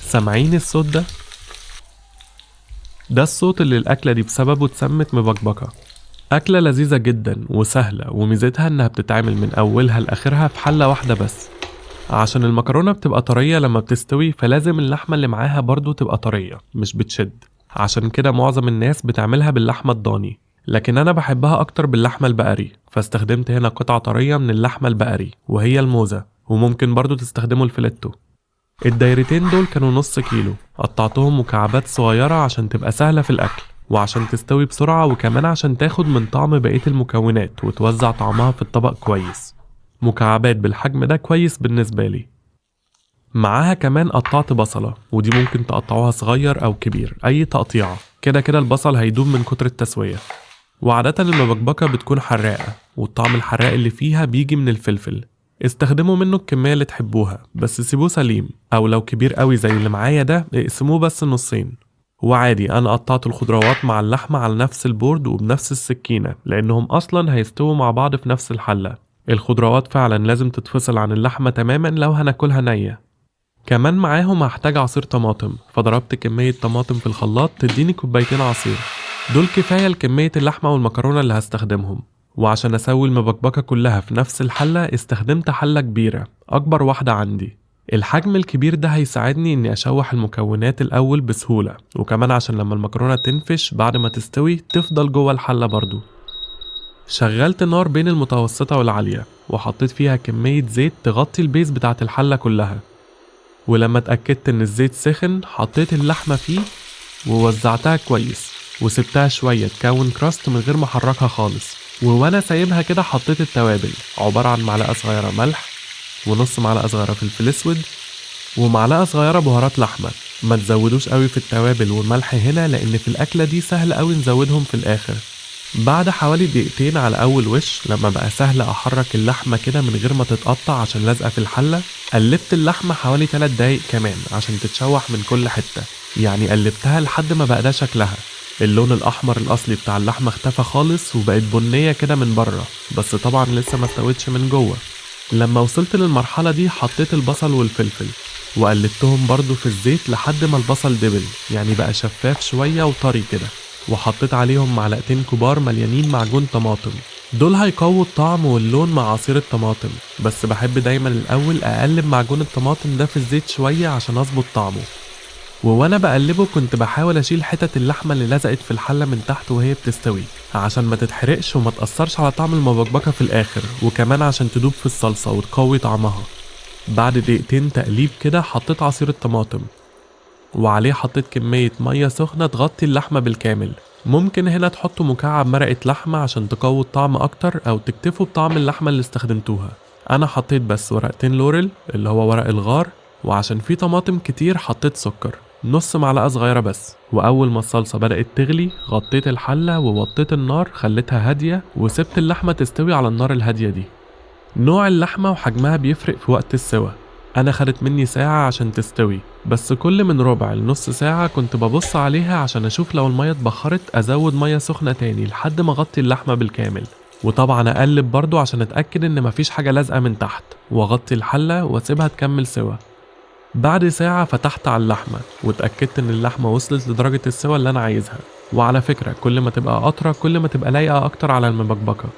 سامعين الصوت ده؟ ده الصوت اللي الأكلة دي بسببه اتسمت مبكبكة. أكلة لذيذة جدا وسهلة، وميزتها إنها بتتعمل من أولها لآخرها في حلة واحدة بس. عشان المكرونة بتبقى طرية لما بتستوي، فلازم اللحمة اللي معاها برضو تبقى طرية مش بتشد. عشان كده معظم الناس بتعملها باللحمة الضاني، لكن أنا بحبها أكتر باللحمة البقري، فاستخدمت هنا قطعة طرية من اللحمة البقري وهي الموزة، وممكن برضو تستخدموا الفيليتو. الدايرتين دول كانوا نص كيلو، قطعتهم مكعبات صغيرة عشان تبقى سهلة في الأكل، وعشان تستوي بسرعة، وكمان عشان تاخد من طعم بقية المكونات وتوزع طعمها في الطبق كويس. مكعبات بالحجم ده كويس بالنسبة لي. معاها كمان قطعت بصلة، ودي ممكن تقطعوها صغير أو كبير، أي تقطيعة، كده كده البصل هيدوب من كتر التسوية. وعادة المبكبكة بتكون حراقة، والطعم الحراق اللي فيها بيجي من الفلفل. استخدموا منه الكمية اللي تحبوها، بس سيبوه سليم، أو لو كبير قوي زي اللي معايا ده اقسموه بس نصين. وعادي أنا قطعت الخضروات مع اللحمة على نفس البورد وبنفس السكينة، لأنهم أصلا هيستووا مع بعض في نفس الحلة. الخضروات فعلا لازم تتفصل عن اللحمة تماما لو هناكلها نية. كمان معاهم هحتاج عصير طماطم، فضربت كمية طماطم في الخلاط تديني كوبايتين عصير. دول كفاية لكمية اللحمة والمكرونة اللي هستخدمهم. وعشان اسوي المبكبكة كلها في نفس الحلة استخدمت حلة كبيرة، اكبر واحدة عندي. الحجم الكبير ده هيساعدني اني اشوح المكونات الاول بسهولة، وكمان عشان لما المكرونة تنفش بعد ما تستوي تفضل جوه الحلة برضو. شغلت نار بين المتوسطة والعالية، وحطيت فيها كمية زيت تغطي البيز بتاعت الحلة كلها. ولما اتأكدت ان الزيت سخن حطيت اللحمة فيه ووزعتها كويس، وسبتها شوية تكون كراست من غير ما احركها خالص. وانا سايبها كده حطيت التوابل، عبارة عن معلقة صغيرة ملح، ونص معلقة صغيرة فلفل اسود، ومعلقة صغيرة بهارات لحمة. ما تزودوش قوي في التوابل والملح هنا، لان في الاكلة دي سهل قوي نزودهم في الاخر. بعد حوالي دقيقتين على اول وش، لما بقى سهل احرك اللحمة كده من غير ما تتقطع عشان لازقة في الحلة، قلبت اللحمة حوالي 3 دقايق كمان عشان تتشوح من كل حتة. يعني قلبتها لحد ما بقى ده شكلها. اللون الاحمر الاصلي بتاع اللحمة اختفى خالص وبقت بنية كده من بره، بس طبعا لسه ما استوتش من جوه. لما وصلت للمرحلة دي حطيت البصل والفلفل، وقلبتهم برضو في الزيت لحد ما البصل دبل، يعني بقى شفاف شوية وطري كده. وحطيت عليهم معلقتين كبار مليانين معجون طماطم، دول هيقووا الطعم واللون مع عصير الطماطم، بس بحب دايما الاول اقلب معجون الطماطم ده في الزيت شوية عشان اظبط طعمه. وانا بقلبه كنت بحاول اشيل حتت اللحمة اللي لزقت في الحلة من تحت وهي بتستوي، عشان ما تتحرقش وما تأثرش على طعم المبكبكة في الاخر، وكمان عشان تدوب في الصلصة وتقوي طعمها. بعد دقيقتين تقليب كده حطيت عصير الطماطم، وعليه حطيت كمية مية سخنة تغطي اللحمة بالكامل. ممكن هنا تحطوا مكعب مرقة لحمة عشان تقوي الطعم اكتر، او تكتفوا بطعم اللحمة اللي استخدمتوها. انا حطيت بس ورقتين لوريل اللي هو ورق الغار، وعشان في طماطم كتير حطيت سكر نص معلقة صغيرة بس. واول ما الصلصة بدأت تغلي غطيت الحلة ووطيت النار، خليتها هادية وسبت اللحمة تستوي على النار الهادية دي. نوع اللحمة وحجمها بيفرق في وقت السوى. انا خدت مني ساعة عشان تستوي، بس كل من ربع لنص ساعة كنت ببص عليها عشان اشوف لو المية اتبخرت ازود مية سخنة تاني لحد ما اغطي اللحمة بالكامل. وطبعا اقلب برضو عشان اتأكد ان مفيش حاجة لازقة من تحت، واغطي الحلة واسيبها تكمل سوا. بعد ساعة فتحت على اللحمة واتأكدت ان اللحمة وصلت لدرجة السوا اللي انا عايزها. وعلى فكرة كل ما تبقى قطرة كل ما تبقى لايقة اكتر على المبكبكة.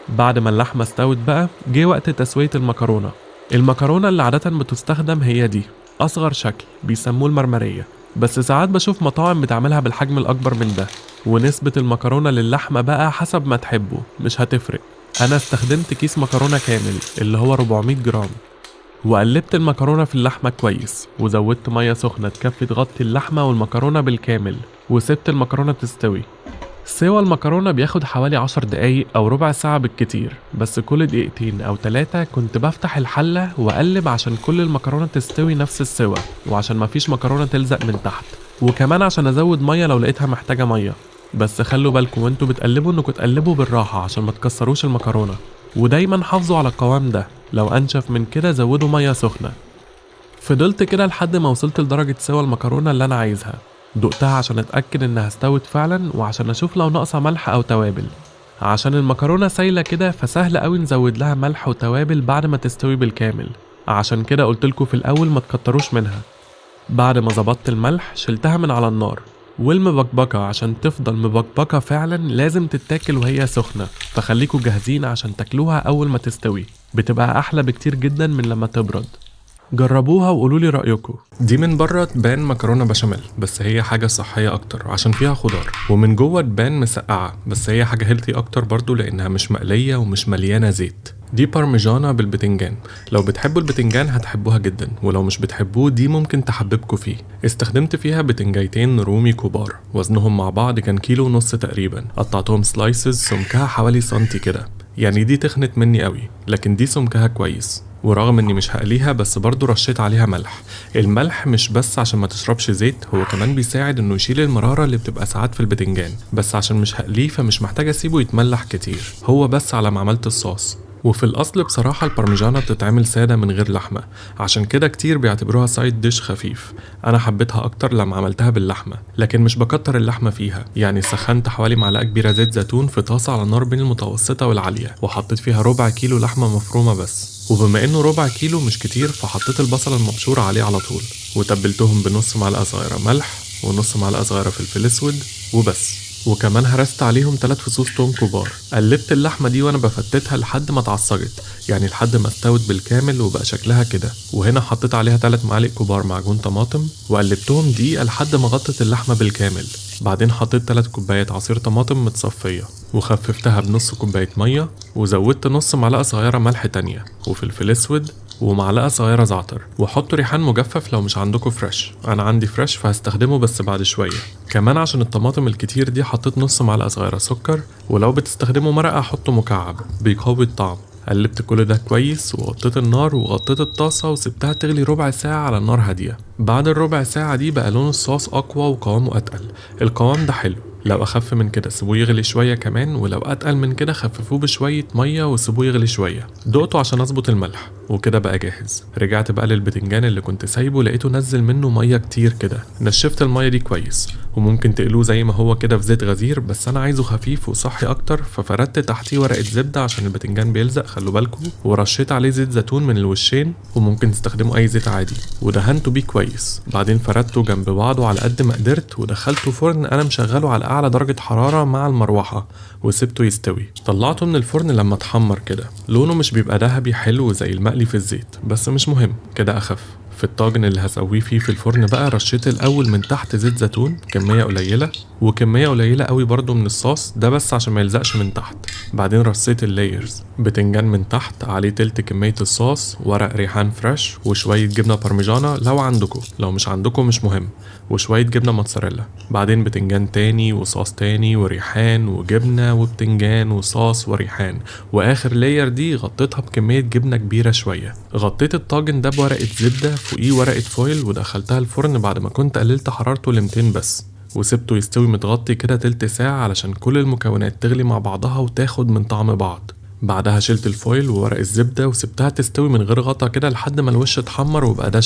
بعد ما اللحمة استوت بقى جه وقت تسوية المكرونة. المكرونة اللي عادة بتستخدم هي دي، أصغر شكل بيسموه المرمرية، بس ساعات بشوف مطاعم بتعملها بالحجم الأكبر من ده. ونسبة المكرونة للحمة بقى حسب ما تحبه، مش هتفرق. أنا استخدمت كيس مكرونة كامل اللي هو 400 جرام، وقلبت المكرونة في اللحمة كويس، وزودت مية سخنة تكفي تغطي اللحمة والمكرونة بالكامل، وسبت المكرونة تستوي. سوا المكرونة بياخد حوالي 10 دقايق أو ربع ساعة بالكتير، بس كل دقيقتين أو 3 كنت بفتح الحلة وأقلب عشان كل المكرونة تستوي نفس السوا، وعشان مفيش مكرونة تلزق من تحت، وكمان عشان أزود مية لو لقيتها محتاجة مية. بس خلوا بالكم وانتوا بتقلبوا انكم تقلبوا بالراحة عشان ما تكسروش المكرونة، ودايما حافظوا على القوام ده، لو أنشف من كده زودوا مية سخنة. فضلت كده لحد ما وصلت لدرجة سوا المكرونة اللي أنا عايزها. دقتها عشان اتأكد انها استوت فعلا، وعشان اشوف لو ناقصة ملح او توابل. عشان المكرونة سايلة كده فسهل قوي نزود لها ملح وتوابل بعد ما تستوي بالكامل، عشان كده قلتلكوا في الاول ما تكتروش منها. بعد ما ظبطت الملح شلتها من على النار. والمبكبكة عشان تفضل مبكبكة فعلا لازم تتاكل وهي سخنة، فخليكوا جاهزين عشان تاكلوها أول ما تستوي، بتبقى أحلى بكتير جدا من لما تبرد. جربوها وقولولي رأيكم. دي من بره تبان مكرونة بشاميل، بس هي حاجة صحية أكتر عشان فيها خضار، ومن جوه تبان مسقعة، بس هي حاجة هيلثي أكتر برضو لأنها مش مقلية ومش مليانة زيت. دي بارميجانا بالبتنجان، لو بتحبوا البتنجان هتحبوها جدا، ولو مش بتحبوه دي ممكن تحببكوا فيه. استخدمت فيها بتنجايتين رومي كبار، وزنهم مع بعض كان 1.5 كيلو تقريبا. قطعتهم سلايسز سمكها حوالي سنتي كده، يعني دي تخنت مني قوي، لكن دي سمكها كويس. ورغم اني مش هقليها بس برضو رشيت عليها ملح. الملح مش بس عشان ما تشربش زيت، هو كمان بيساعد انه يشيل المرارة اللي بتبقى ساعات في البتنجان، بس عشان مش هقليه فمش محتاج اسيبه يتملح كتير، هو بس على ما عملت الصوص. وفي الاصل بصراحة البارميجانا بتتعمل سادة من غير لحمة، عشان كده كتير بيعتبروها سايد ديش خفيف. انا حبيتها اكتر لما عملتها باللحمة، لكن مش بكتر اللحمة فيها، يعني سخنت حوالي معلقة كبيرة زيت زيتون في طاسة على نار بين المتوسطة والعالية، وحطيت فيها 1/4 كيلو لحمة مفرومة بس. وبما انه 1/4 كيلو مش كتير فحطيت البصل المبشور عليه على طول، وتبلتهم بنص معلقة صغيرة ملح ونص معلقة صغيرة فلفل اسود وبس. وكمان هرست عليهم 3 فصوص توم كبار. قلبت اللحمة دي وانا بفتتها لحد ما اتعصجت، يعني لحد ما استوت بالكامل وبقى شكلها كده. وهنا حطيت عليها 3 معالق كبار معجون طماطم، وقلبتهم دقيقة لحد ما غطت اللحمة بالكامل. بعدين حطيت 3 كوبايات عصير طماطم متصفية، وخففتها بنص كوباية مية، وزودت نص معلقة صغيرة ملح تانية وفلفل اسود ومعلقة صغيرة زعتر. وحطوا ريحان مجفف لو مش عندكم فريش، انا عندي فريش فهستخدمه بس بعد شوية. كمان عشان الطماطم الكتير دي حطيت نص معلقة صغيرة سكر، ولو بتستخدموا مرقة حطوا مكعب بيقوي الطعم. قلبت كل ده كويس وغطيت النار وغطيت الطاسة وسبتها تغلي 1/4 ساعة على نار هادية. بعد ال1/4 ساعة دي بقى لون الصوص أقوى وقوامه أتقل. القوام ده حلو، لو أخف من كده سيبوه يغلي شوية كمان، ولو أتقل من كده خففوه بشوية مية وسيبوه يغلي شوية. دقته عشان أظبط الملح وكده بقى جاهز. رجعت بقى للبتنجان اللي كنت سايبه، لقيته نزل منه مية كتير كده. نشفت المية دي كويس، وممكن تقلوه زي ما هو كده في زيت غزير، بس أنا عايزه خفيف وصحي أكتر، ففردت تحتيه ورقة زبدة عشان البتنجان بيلزق خلوا بالكم، ورشيت عليه زيت زيتون من الوشين، وممكن تستخدموا أي زيت عادي، ودهنته بيه كويس. بعدين فردته جنب بعضه على قد ما قدرت، ودخلته فرن أنا مشغله على أعلى درجة حرارة مع المروحة، وسبته يستوي. طلعته من الفرن لما اتحمر كده، لونه مش بيبقى ذهبي حلو زي المقلي في الزيت، بس مش مهم كده أخف. في الطاجن اللي هسويه فيه في الفرن بقى رشيت الأول من تحت زيت زيتون كمية قليلة، وكمية قليلة قوي برضو من الصوص ده بس عشان ما يلزقش من تحت. بعدين رصيت اللايرز، بتنجان من تحت عليه تلت كمية الصوص، ورق ريحان فريش، وشوية جبنة بارميجانا لو عندكم، لو مش عندكم مش مهم، وشوية جبنة موتزاريلا. بعدين بتنجان تاني وصوص تاني وريحان وجبنة وبتنجان وصوص وريحان، واخر لاير دي غطيتها بكمية جبنة كبيرة شوية. غطيت الطاجن ده بورقة زبدة فوقيه ورقة فويل، ودخلتها الفرن بعد ما كنت قللت حرارته ل 200 بس، وسبته يستوي متغطي كده تلت ساعة علشان كل المكونات تغلي مع بعضها وتاخد من طعم بعض. بعدها شلت الفويل وورق الزبدة وسبتها تستوي من غير غطا كده لحد ما الوش اتحمر، وبقى ده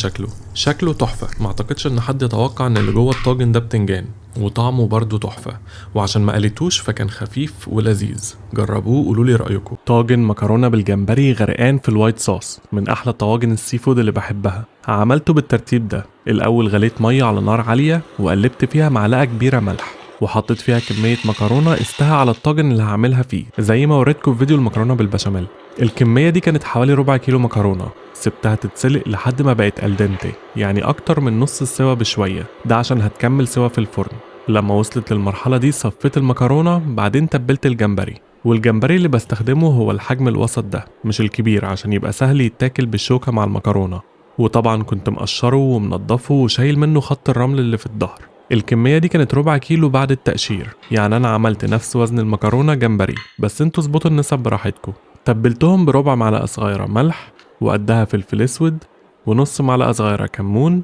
شكله تحفة. ما اعتقدش ان حد يتوقع ان اللي جوه الطاجن ده بتنجان، وطعمه برضو تحفة، وعشان ما قليتوش فكان خفيف ولذيذ. جربوه وقولولي رأيكم. طاجن مكرونة بالجمبري غرقان في الوايت صوص، من احلى طواجن السي فود اللي بحبها. عملته بالترتيب ده، الاول غليت مية على نار عالية وقلبت فيها معلقة كبيرة ملح، وحطيت فيها كمية مكرونة استها على الطاجن اللي هعملها فيه زي ما وريتكم في فيديو المكرونة بالبشاميل. الكمية دي كانت حوالي 1/4 كيلو مكرونة. سبتها تتسلق لحد ما بقت الدنتي، يعني اكتر من نص السوا بشوية، ده عشان هتكمل سوا في الفرن. لما وصلت للمرحلة دي صفيت المكرونة، بعدين تبلت الجمبري. والجمبري اللي بستخدمه هو الحجم الوسط ده مش الكبير، عشان يبقى سهل يتاكل بالشوكة مع المكرونة. وطبعا كنت مقشره ومنضفه وشايل منه خط الرمل اللي في الظهر. الكمية دي كانت 1/4 كيلو بعد التقشير، يعني أنا عملت نفس وزن المكرونة جمبري، بس انتوا اظبطوا النسب براحتكم. تبلتهم بربع معلقة صغيرة ملح، وقدها فلفل اسود، ونص معلقة صغيرة كمون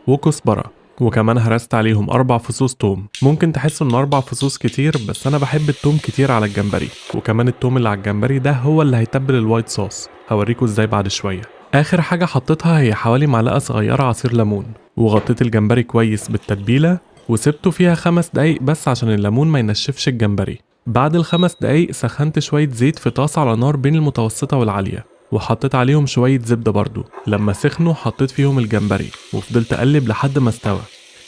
وكزبرة، وكمان هرست عليهم 4 فصوص توم. ممكن تحسوا ان 4 فصوص كتير، بس انا بحب التوم كتير على الجمبري، وكمان التوم اللي على الجمبري ده هو اللي هيتبل الوايت صوص، هوريكم ازاي بعد شوية. اخر حاجة حطيتها هي حوالي معلقة صغيرة عصير ليمون، وغطيت الجمبري كويس بالتتبيلة وسبته فيها 5 دقايق بس عشان الليمون ما ينشفش الجمبري. بعد ال5 دقايق سخنت شوية زيت في طاسة على نار بين المتوسطة والعالية، وحطيت عليهم شوية زبدة برضو. لما سخنوا حطيت فيهم الجمبري وفضلت أقلب لحد ما استوى.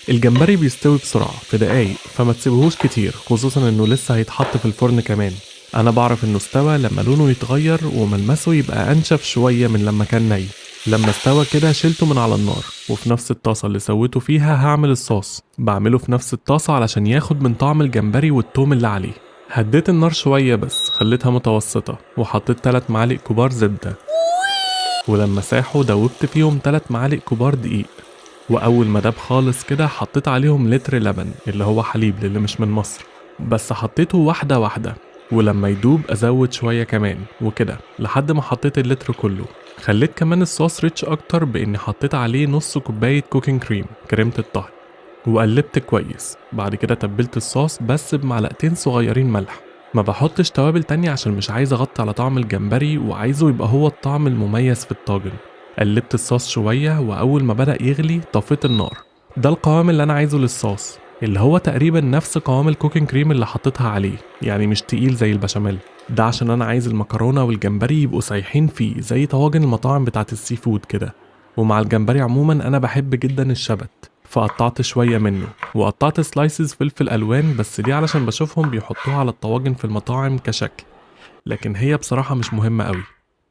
الجمبري بيستوي بسرعة في دقايق، فما تسيبهوش كتير، خصوصا انه لسه هيتحط في الفرن كمان. انا بعرف انه استوى لما لونه يتغير وملمسه يبقى انشف شوية من لما كان ني. لما استوى كده شلته من على النار، وفي نفس الطاسة اللي سويته فيها هعمل الصوص. بعمله في نفس الطاسة علشان ياخد من طعم الجمبري والثوم اللي عليه. هديت النار شوية بس خليتها متوسطة، وحطيت 3 معالق كبار زبدة، ولما ساحوا دوبت فيهم 3 معالق كبار دقيق. واول ما داب خالص كده حطيت عليهم لتر لبن، اللي هو حليب للي مش من مصر، بس حطيته واحدة واحدة. ولما يدوب ازود شوية كمان وكده لحد ما حطيت اللتر كله. خليت كمان الصوص ريتش اكتر باني حطيت عليه نص كوباية كوكينج كريم، كريمة الطهي، وقلبت كويس. بعد كده تبلت الصوص بس بمعلقتين صغيرين ملح. ما بحطش توابل تانية عشان مش عايز اغطي على طعم الجمبري، وعايزه يبقى هو الطعم المميز في الطاجن. قلبت الصوص شوية، وأول ما بدأ يغلي طفيت النار. ده القوام اللي أنا عايزه للصوص، اللي هو تقريبا نفس قوام الكوكينج كريم اللي حطيتها عليه، يعني مش تقيل زي البشاميل. ده عشان أنا عايز المكرونة والجمبري يبقوا سايحين فيه زي طواجن المطاعم بتاعت السي فود كده. ومع الجمبري عموما أنا بحب جدا الشبت، فقطعت شوية منه، وقطعت سلايسز فلفل ألوان، بس دي علشان بشوفهم بيحطوها على الطواجن في المطاعم كشكل، لكن هي بصراحة مش مهمة قوي.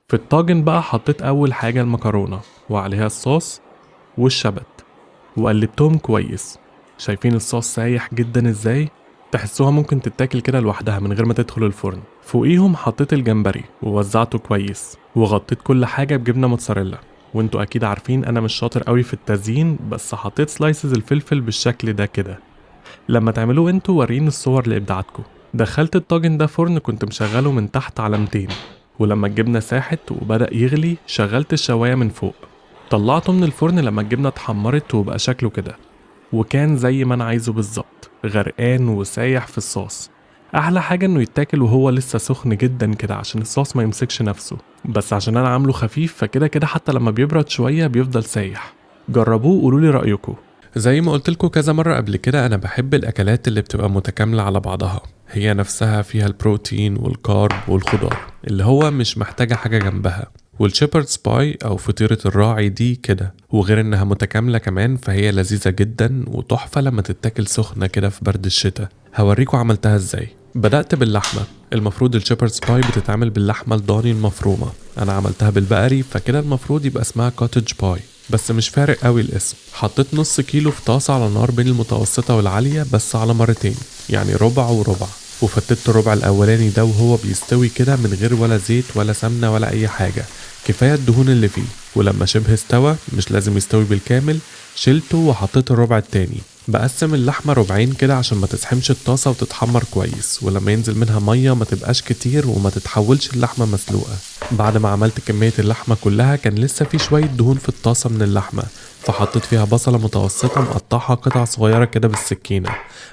في الطاجن بقى حطيت أول حاجة المكرونة وعليها الصوص والشبت، وقلبتهم كويس. شايفين الصوص سايح جدا ازاي؟ تحسوها ممكن تتاكل كده لوحدها من غير ما تدخل الفرن. فوقيهم حطيت الجمبري ووزعته كويس، وغطيت كل حاجة بجبنة موتزاريلا. وانتوا اكيد عارفين انا مش شاطر قوي في التزيين، بس حطيت سلايسز الفلفل بالشكل ده كده. لما تعملوه انتوا وريني الصور لابداعاتكم. دخلت الطاجن ده فرن كنت مشغله من تحت على 200، ولما الجبنة ساحت وبدأ يغلي شغلت الشواية من فوق. طلعته من الفرن لما الجبنة اتحمرت وبقى شكله كده، وكان زي ما انا عايزه بالظبط، غرقان وسايح في الصوص. احلى حاجة انه يتاكل وهو لسه سخن جدا كده عشان الصوص ما يمسكش نفسه، بس عشان انا عامله خفيف فكده كده حتى لما بيبرد شوية بيفضل سايح. جربوه وقولولي رأيكم. زي ما قلتلكوا كذا مرة قبل كده، أنا بحب الأكلات اللي بتبقى متكاملة على بعضها، هي نفسها فيها البروتين والكارب والخضار اللي هو مش محتاجة حاجة جنبها. والشيبردز باي أو فطيرة الراعي دي كده، وغير إنها متكاملة كمان فهي لذيذة جدا وتحفة لما تتاكل سخنة كده في برد الشتاء. هوريكوا عملتها ازاي. بدأت باللحمة. المفروض الشيبردز باي بتتعمل باللحمة الضاني المفرومة، أنا عملتها بالبقري فكده المفروض يبقى اسمها كوتج باي، بس مش فارق قوي الاسم. حطيت نص كيلو في طاسة على نار بين المتوسطة والعالية بس على مرتين، يعني ربع وربع. وفتت الربع الأولاني ده وهو بيستوي كده من غير ولا زيت ولا سمنة ولا أي حاجة، كفاية الدهون اللي فيه. ولما شبه استوى، مش لازم يستوي بالكامل، شلته وحطيت الربع التاني. بقسم اللحمة ربعين كده عشان ما تسحمش الطاسة وتتحمر كويس، ولما ينزل منها مية ما تبقاش كتير وما تتحولش اللحمة مسلوقة. بعد ما عملت كمية اللحمة كلها كان لسه في شوية دهون في الطاسة من اللحمة، فحطيت فيها بصلة متوسطة مقطعها قطع صغيرة كده بالسكينة،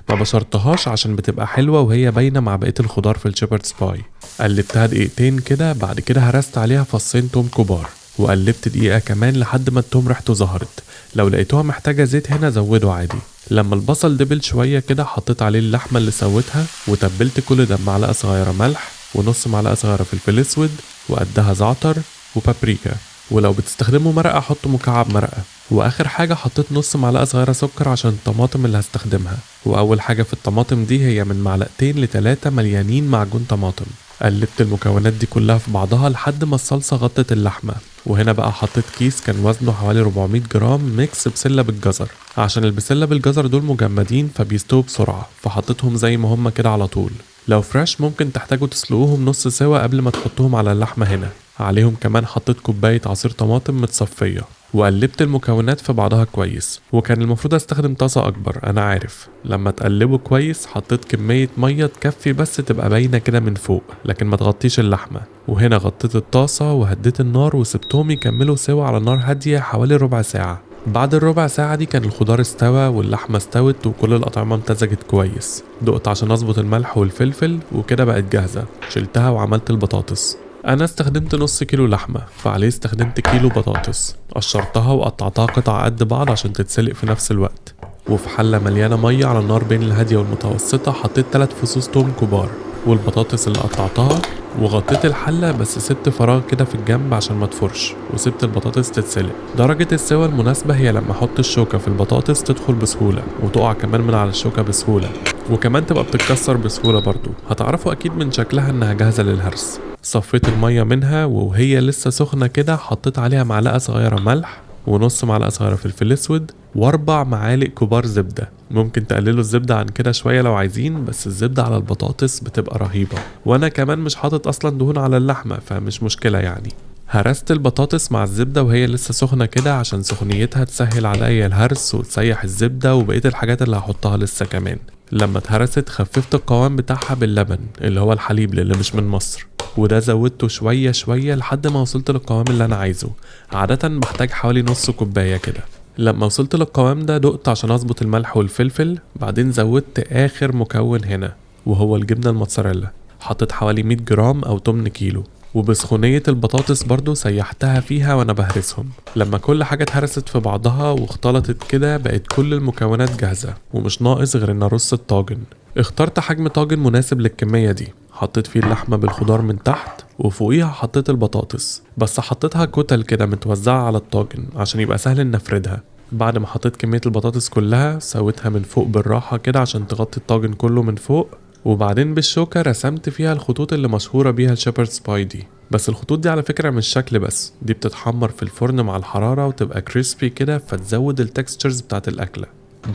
ما بشرتهاش عشان بتبقى حلوة وهي باينة مع بقية الخضار في الشيبردز باي. قلبتها دقيقتين كده، بعد كده هرست عليها فصين توم كبار، وقلبت دقيقة كمان لحد ما التوم ريحته ظهرت. لو لقيتوها محتاجة زيت هنا زودوا عادي. لما البصل دبل شوية كده حطيت عليه اللحمة اللي سويتها، وتبلت كل ده بمعلقة صغيرة ملح ونص معلقة صغيرة فلفل اسود وقدها زعتر وبابريكا، ولو بتستخدموا مرقة حطوا مكعب مرقة. واخر حاجة حطيت نص معلقة صغيرة سكر عشان الطماطم اللي هستخدمها. واول حاجة في الطماطم دي هي من معلقتين ل3 مليانين معجون طماطم. قلبت المكونات دي كلها في بعضها لحد ما الصلصة غطت اللحمة. وهنا بقى حطيت كيس كان وزنه حوالي 400 جرام ميكس بسلة بالجزر، عشان البسلة بالجزر دول مجمدين فبيستووا بسرعة، فحطيتهم زي ما هم كده على طول. لو فريش ممكن تحتاجوا تسلقوهم نص سوا قبل ما تحطوهم على اللحمة. هنا عليهم كمان حطيت كوباية عصير طماطم متصفية، وقلبت المكونات في بعضها كويس. وكان المفروض استخدم طاسة اكبر انا عارف. لما تقلبه كويس حطيت كمية مية تكفي بس تبقى باينة كده من فوق لكن ما تغطيش اللحمة. وهنا غطيت الطاسة وهديت النار وسبتهم يكملوا سوا على نار هادية حوالي ربع ساعة. بعد الربع ساعة دي كان الخضار استوى واللحمة استوت وكل الأطعمة امتزجت كويس. دقت عشان اظبط الملح والفلفل وكده بقت جاهزة. شلتها وعملت البطاطس. انا استخدمت نص كيلو لحمة فعليه استخدمت كيلو بطاطس. قشرتها وقطعتها قطع قد بعض عشان تتسلق في نفس الوقت. وفي حلة مليانة مية على النار بين الهادية والمتوسطة حطيت 3 فصوص توم كبار والبطاطس اللي قطعتها، وغطيت الحلة بس سبت فراغ كده في الجنب عشان ما تفرش، وسبت البطاطس تتسلق. درجة السوا المناسبة هي لما احط الشوكة في البطاطس تدخل بسهولة وتقع كمان من على الشوكة بسهولة، وكمان تبقى بتتكسر بسهولة برضو. هتعرفوا اكيد من شكلها انها جاهزة للهرس. صفيت المية منها وهي لسه سخنة كده حطيت عليها معلقة صغيرة ملح ونص معلقة صغيرة فلفل اسود واربع معالق كبار زبدة. ممكن تقللوا الزبدة عن كده شوية لو عايزين، بس الزبدة على البطاطس بتبقى رهيبة، وانا كمان مش حاطط اصلا دهون على اللحمة فمش مشكلة يعني. هرست البطاطس مع الزبدة وهي لسه سخنة كده عشان سخنيتها تسهل عليا الهرس وتسيح الزبدة وبقية الحاجات اللي هحطها لسه كمان. لما اتهرست خففت القوام بتاعها باللبن اللي هو الحليب اللي مش من مصر، وده زودته شوية شوية لحد ما وصلت للقوام اللي انا عايزه. عادة بحتاج حوالي نص كوباية كده. لما وصلت للقوام ده دقت عشان اظبط الملح والفلفل، بعدين زودت اخر مكون هنا وهو الجبنة الموتزاريلا. حطيت حوالي 100 جرام او 8 كيلو، وبسخونية البطاطس برضو سيحتها فيها وانا بهرسهم. لما كل حاجة اتهرست في بعضها واختلطت كده بقت كل المكونات جاهزة ومش ناقص غير ان ارص الطاجن. اخترت حجم طاجن مناسب للكمية دي، حطيت فيه اللحمة بالخضار من تحت وفوقيها حطيت البطاطس، بس حطيتها كتل كده متوزعة على الطاجن عشان يبقى سهل ان نفردها. بعد ما حطيت كمية البطاطس كلها سويتها من فوق بالراحة كده عشان تغطي الطاجن كله من فوق، وبعدين بالشوكة رسمت فيها الخطوط اللي مشهورة بيها الشيبردز باي دي. بس الخطوط دي على فكرة مش شكل بس، دي بتتحمر في الفرن مع الحرارة وتبقى كريسبي كده فتزود التكستشرز بتاعت الأكلة.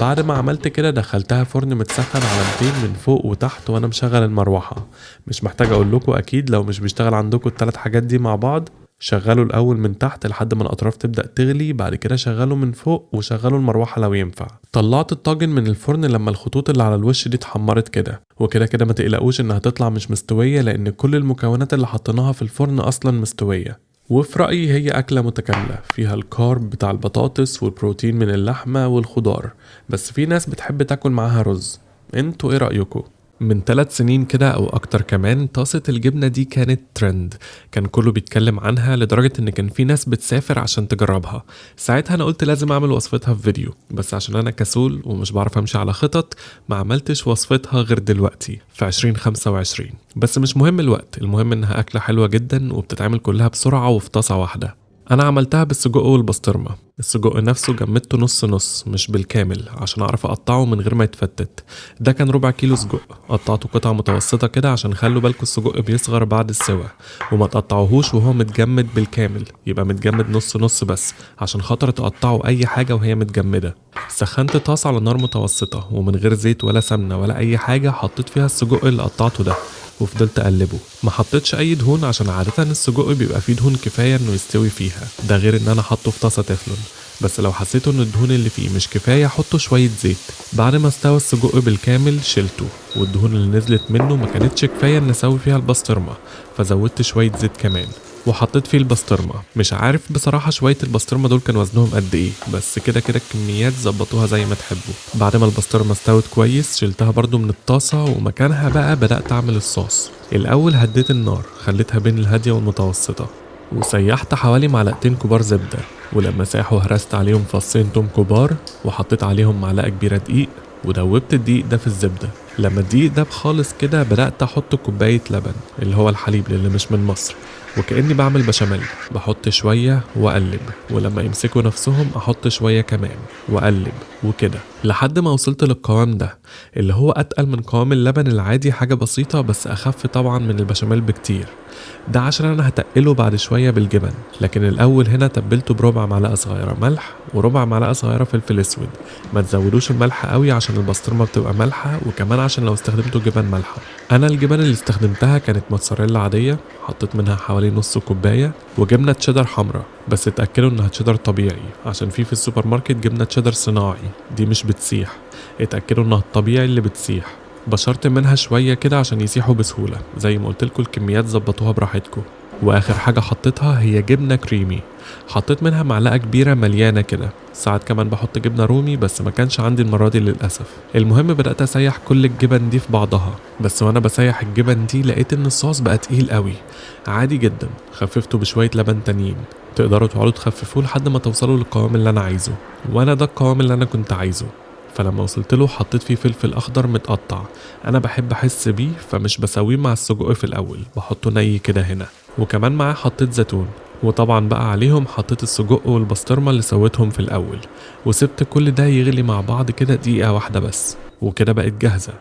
بعد ما عملت كده دخلتها فرن متسخن على 200 من فوق وتحت وانا مشغل المروحة. مش محتاج اقول لكم اكيد لو مش بيشتغل عندكم الثلاث حاجات دي مع بعض. شغلوا الاول من تحت لحد ما الاطراف تبدا تغلي، بعد كده شغلوا من فوق وشغلوا المروحه لو ينفع. طلعت الطاجن من الفرن لما الخطوط اللي على الوش دي اتحمرت كده، وكده كده ما تقلقوش انها تطلع مش مستويه لان كل المكونات اللي حطيناها في الفرن اصلا مستويه. وفي رأيي هي أكلة متكاملة فيها الكارب بتاع البطاطس والبروتين من اللحمة والخضار، بس في ناس بتحب تاكل معاها رز. انتوا ايه رأيكم؟ من 3 سنين كده او اكتر كمان طاسة الجبنة دي كانت ترند، كان كله بيتكلم عنها لدرجة ان كان في ناس بتسافر عشان تجربها. ساعتها انا قلت لازم اعمل وصفتها في فيديو، بس عشان انا كسول ومش بعرف امشي على خطط ما عملتش وصفتها غير دلوقتي في 2025. بس مش مهم الوقت، المهم انها اكلة حلوة جدا وبتتعمل كلها بسرعة وفي طاسة واحدة. انا عملتها بالسجق والبسطرمة. السجق نفسه جمدته نص نص مش بالكامل عشان اعرف اقطعه من غير ما يتفتت. ده كان ربع كيلو سجق، قطعته قطع متوسطة كده عشان خلوا بالكوا السجق بيصغر بعد السوا، وما تقطعوهوش وهو متجمد بالكامل، يبقى متجمد نص نص بس عشان خاطر تقطعوا اي حاجة وهي متجمدة. سخنت طاسة على نار متوسطة ومن غير زيت ولا سمنة ولا اي حاجة حطيت فيها السجق اللي قطعته ده وفضلت اقلبه. ما حطيتش اي دهون عشان عادة السجق بيبقى فيه دهون كفاية انه يستوي فيها، ده غير ان انا حطه في طاسة تeflon، بس لو حسيتوا ان الدهون اللي فيه مش كفاية حطوا شوية زيت. بعد ما استوى السجق بالكامل شلته، والدهون اللي نزلت منه ما كانتش كفاية ان اسوي فيها البسطرمة فزودت شوية زيت كمان وحطيت فيه البسطرمة. مش عارف بصراحة شوية البسطرمة دول كان وزنهم قد ايه، بس كده كده الكميات زبطوها زي ما تحبوا. بعد ما البسطرمة استوت كويس شلتها برضو من الطاسة، ومكانها بقى بدأت اعمل الصوص. الاول هديت النار خليتها بين الهادية والمتوسطة، وسيحت حوالي معلقتين كبار زبدة، ولما ساحوا هرست عليهم فصين توم كبار وحطيت عليهم معلقة كبيرة دقيق، ودوبت الدقيق ده في الزبدة. لما الدقيق داب خالص كده بدأت احط كوباية لبن اللي هو الحليب اللي مش من مصر، وكأني بعمل بشاميل، بحط شوية وأقلب، ولما يمسكوا نفسهم أحط شوية كمان وأقلب، وكده لحد ما وصلت للقوام ده اللي هو أتقل من قوام اللبن العادي حاجة بسيطة، بس أخف طبعا من البشاميل بكتير. ده عشان أنا هتقله بعد شوية بالجبن، لكن الأول هنا تبلته بربع معلقة صغيرة ملح وربع معلقة صغيرة فلفل أسود. ما تزودوش الملح قوي عشان البسطرمة بتبقى مالحة، وكمان عشان لو استخدمتوا جبن مالحة. أنا الجبن اللي استخدمتها كانت موتزاريلا عادية، حطيت منها حوالي نص كوباية، وجبنة تشيدر حمرا، بس اتأكدوا انها تشيدر طبيعي عشان في السوبر ماركت جبنة تشيدر صناعي دي مش بتسيح، اتأكدوا انها الطبيعي اللي بتسيح. بشرت منها شوية كده عشان يسيحوا بسهولة، زي ما قلتلكوا الكميات زبطوها براحتكم. واخر حاجة حطيتها هي جبنة كريمي، حطيت منها معلقة كبيرة مليانة كده. ساعات كمان بحط جبنة رومي بس ما كانش عندي المرة دي للأسف. المهم بدأت أسيح كل الجبن دي في بعضها، بس وانا بسيح الجبن دي لقيت ان الصوص بقى تقيل قوي. عادي جدا خففته بشوية لبن تانيين، تقدروا تقعدوا تخففوه لحد ما توصلوا للقوام اللي انا عايزه، وانا ده القوام اللي انا كنت عايزه. فلما وصلت له حطيت فيه فلفل اخضر متقطع. انا بحب احس بيه فمش بسويه مع السجق في الاول، بحطه ني كده هنا. وكمان معاه حطيت زيتون، وطبعا بقى عليهم حطيت السجق والبسطرمه اللي سويتهم في الاول، وسبت كل ده يغلي مع بعض كده دقيقه واحده بس، وكده بقت جاهزه.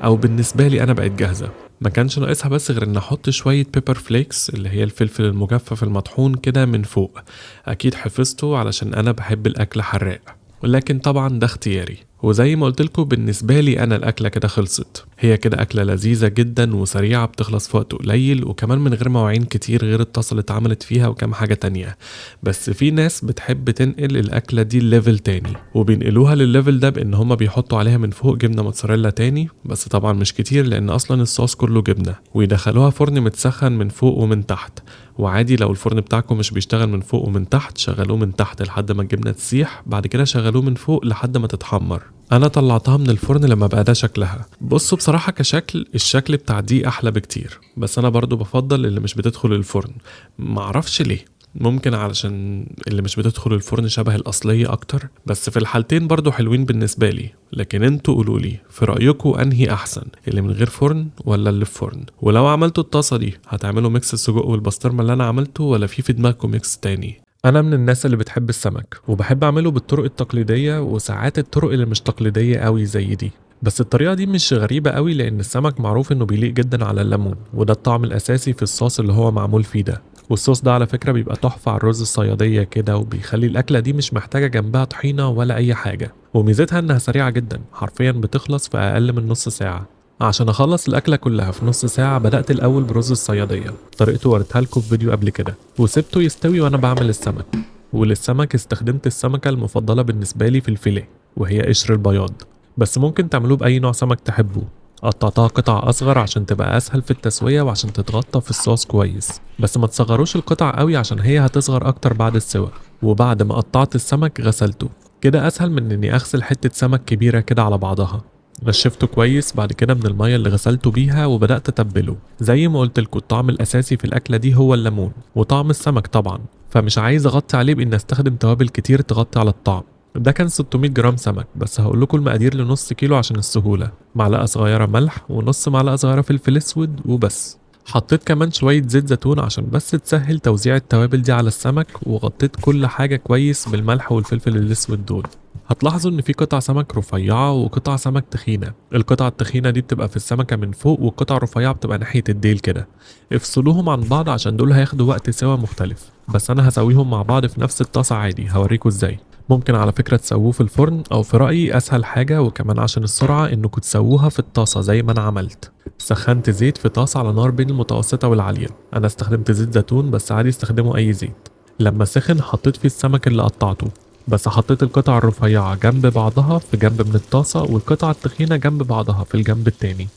او بالنسبه لي انا بقت جاهزه. ما كانش ناقصها بس غير ان احط شويه بيبر فليكس اللي هي الفلفل المجفف المطحون كده من فوق. اكيد حفظته علشان انا بحب الاكل حراق، ولكن طبعا ده اختياري. وزي ما قلتلكوا بالنسبة لي أنا الأكلة كده خلصت. هي كده أكلة لذيذة جدا وسريعة، بتخلص في وقت قليل، وكمان من غير مواعين كتير غير الطاسة اللي اتعملت فيها وكام حاجة تانية. بس في ناس بتحب تنقل الأكلة دي الليفل تاني، وبينقلوها للليفل ده بإن هما بيحطوا عليها من فوق جبنة موتزاريلا تاني، بس طبعا مش كتير لأن أصلا الصوص كله جبنة، ويدخلوها فرن متسخن من فوق ومن تحت. وعادي لو الفرن بتاعكم مش بيشتغل من فوق ومن تحت، شغلوه من تحت لحد ما الجبنة تسيح، بعد كده شغلوه من فوق لحد ما تتحمر. انا طلعتها من الفرن لما بقى ده شكلها. بصوا بصراحة كشكل، الشكل بتاع دي احلى بكتير، بس انا برضو بفضل اللي مش بتدخل الفرن. معرفش ليه، ممكن علشان اللي مش بتدخل الفرن شبه الأصلية أكتر، بس في الحالتين برضو حلوين بالنسبة لي. لكن انتوا قولولي في رأيكم أنهي أحسن، اللي من غير فرن ولا اللي في فرن؟ ولو عملتوا الطاسة دي هتعملوا ميكس السجق والبسطرمة اللي أنا عملته، ولا في دماغكم ميكس تاني؟ أنا من الناس اللي بتحب السمك، وبحب أعمله بالطرق التقليدية وساعات الطرق اللي مش تقليدية قوي زي دي. بس الطريقة دي مش غريبة قوي لأن السمك معروف إنه بيليق جدا على الليمون، وده الطعم الأساسي في الصوص اللي هو معمول فيه ده. والصوص ده على فكرة بيبقى تحفة على الرز الصيادية كده، وبيخلي الأكلة دي مش محتاجة جنبها طحينة ولا أي حاجة. وميزتها إنها سريعة جدا، حرفيا بتخلص في أقل من نص ساعة. عشان أخلص الأكلة كلها في نص ساعة بدأت الأول برز الصيادية، طريقته وريتها لكم في فيديو قبل كده، وسبته يستوي وأنا بعمل السمك. وللسمك استخدمت السمكة المفضلة بالنسبة لي في الفيليه، وهي قشر البياض، بس ممكن تعملوه بأي نوع سمك تحبوه. قطعتها قطع أصغر عشان تبقى أسهل في التسوية وعشان تتغطى في الصوص كويس، بس ما تصغروش القطع قوي عشان هي هتصغر أكتر بعد السوا. وبعد ما قطعت السمك غسلته، كده أسهل من إني أغسل حتة سمك كبيرة كده على بعضها. نشفته كويس بعد كده من المية اللي غسلته بيها، وبدأت أتبله. زي ما قلتلكوا الطعم الأساسي في الأكلة دي هو الليمون وطعم السمك طبعا، فمش عايز أغطي عليه بإن أستخدم توابل كتير تغطي على الطعم. ده كان 600 جرام سمك، بس هقول لكم المقادير لنص كيلو عشان السهولة. معلقة صغيرة ملح، ونص معلقة صغيرة فلفل اسود وبس. حطيت كمان شوية زيت زيتون عشان بس تسهل توزيع التوابل دي على السمك، وغطيت كل حاجة كويس بالملح والفلفل الاسود دول. هتلاحظوا ان في قطع سمك رفيعة وقطع سمك تخينة. القطع التخينة دي بتبقى في السمكة من فوق، والقطع الرفيعة بتبقى ناحية الديل كده. افصلوهم عن بعض عشان دول هياخدوا وقت سوا مختلف، بس انا هسويهم مع بعض في نفس الطاسة عادي، هوريكم ازاي. ممكن على فكرة تسووه في الفرن، او في رأيي اسهل حاجة وكمان عشان السرعة انكم تسووها في الطاسة زي ما انا عملت. سخنت زيت في طاسة على نار بين المتوسطة والعالية، انا استخدمت زيت زيتون بس عادي استخدموا اي زيت. لما سخن حطيت فيه السمك اللي قطعته، بس حطيت القطع الرفيعة جنب بعضها في جنب من الطاسة، والقطع التخينة جنب بعضها في الجنب التاني.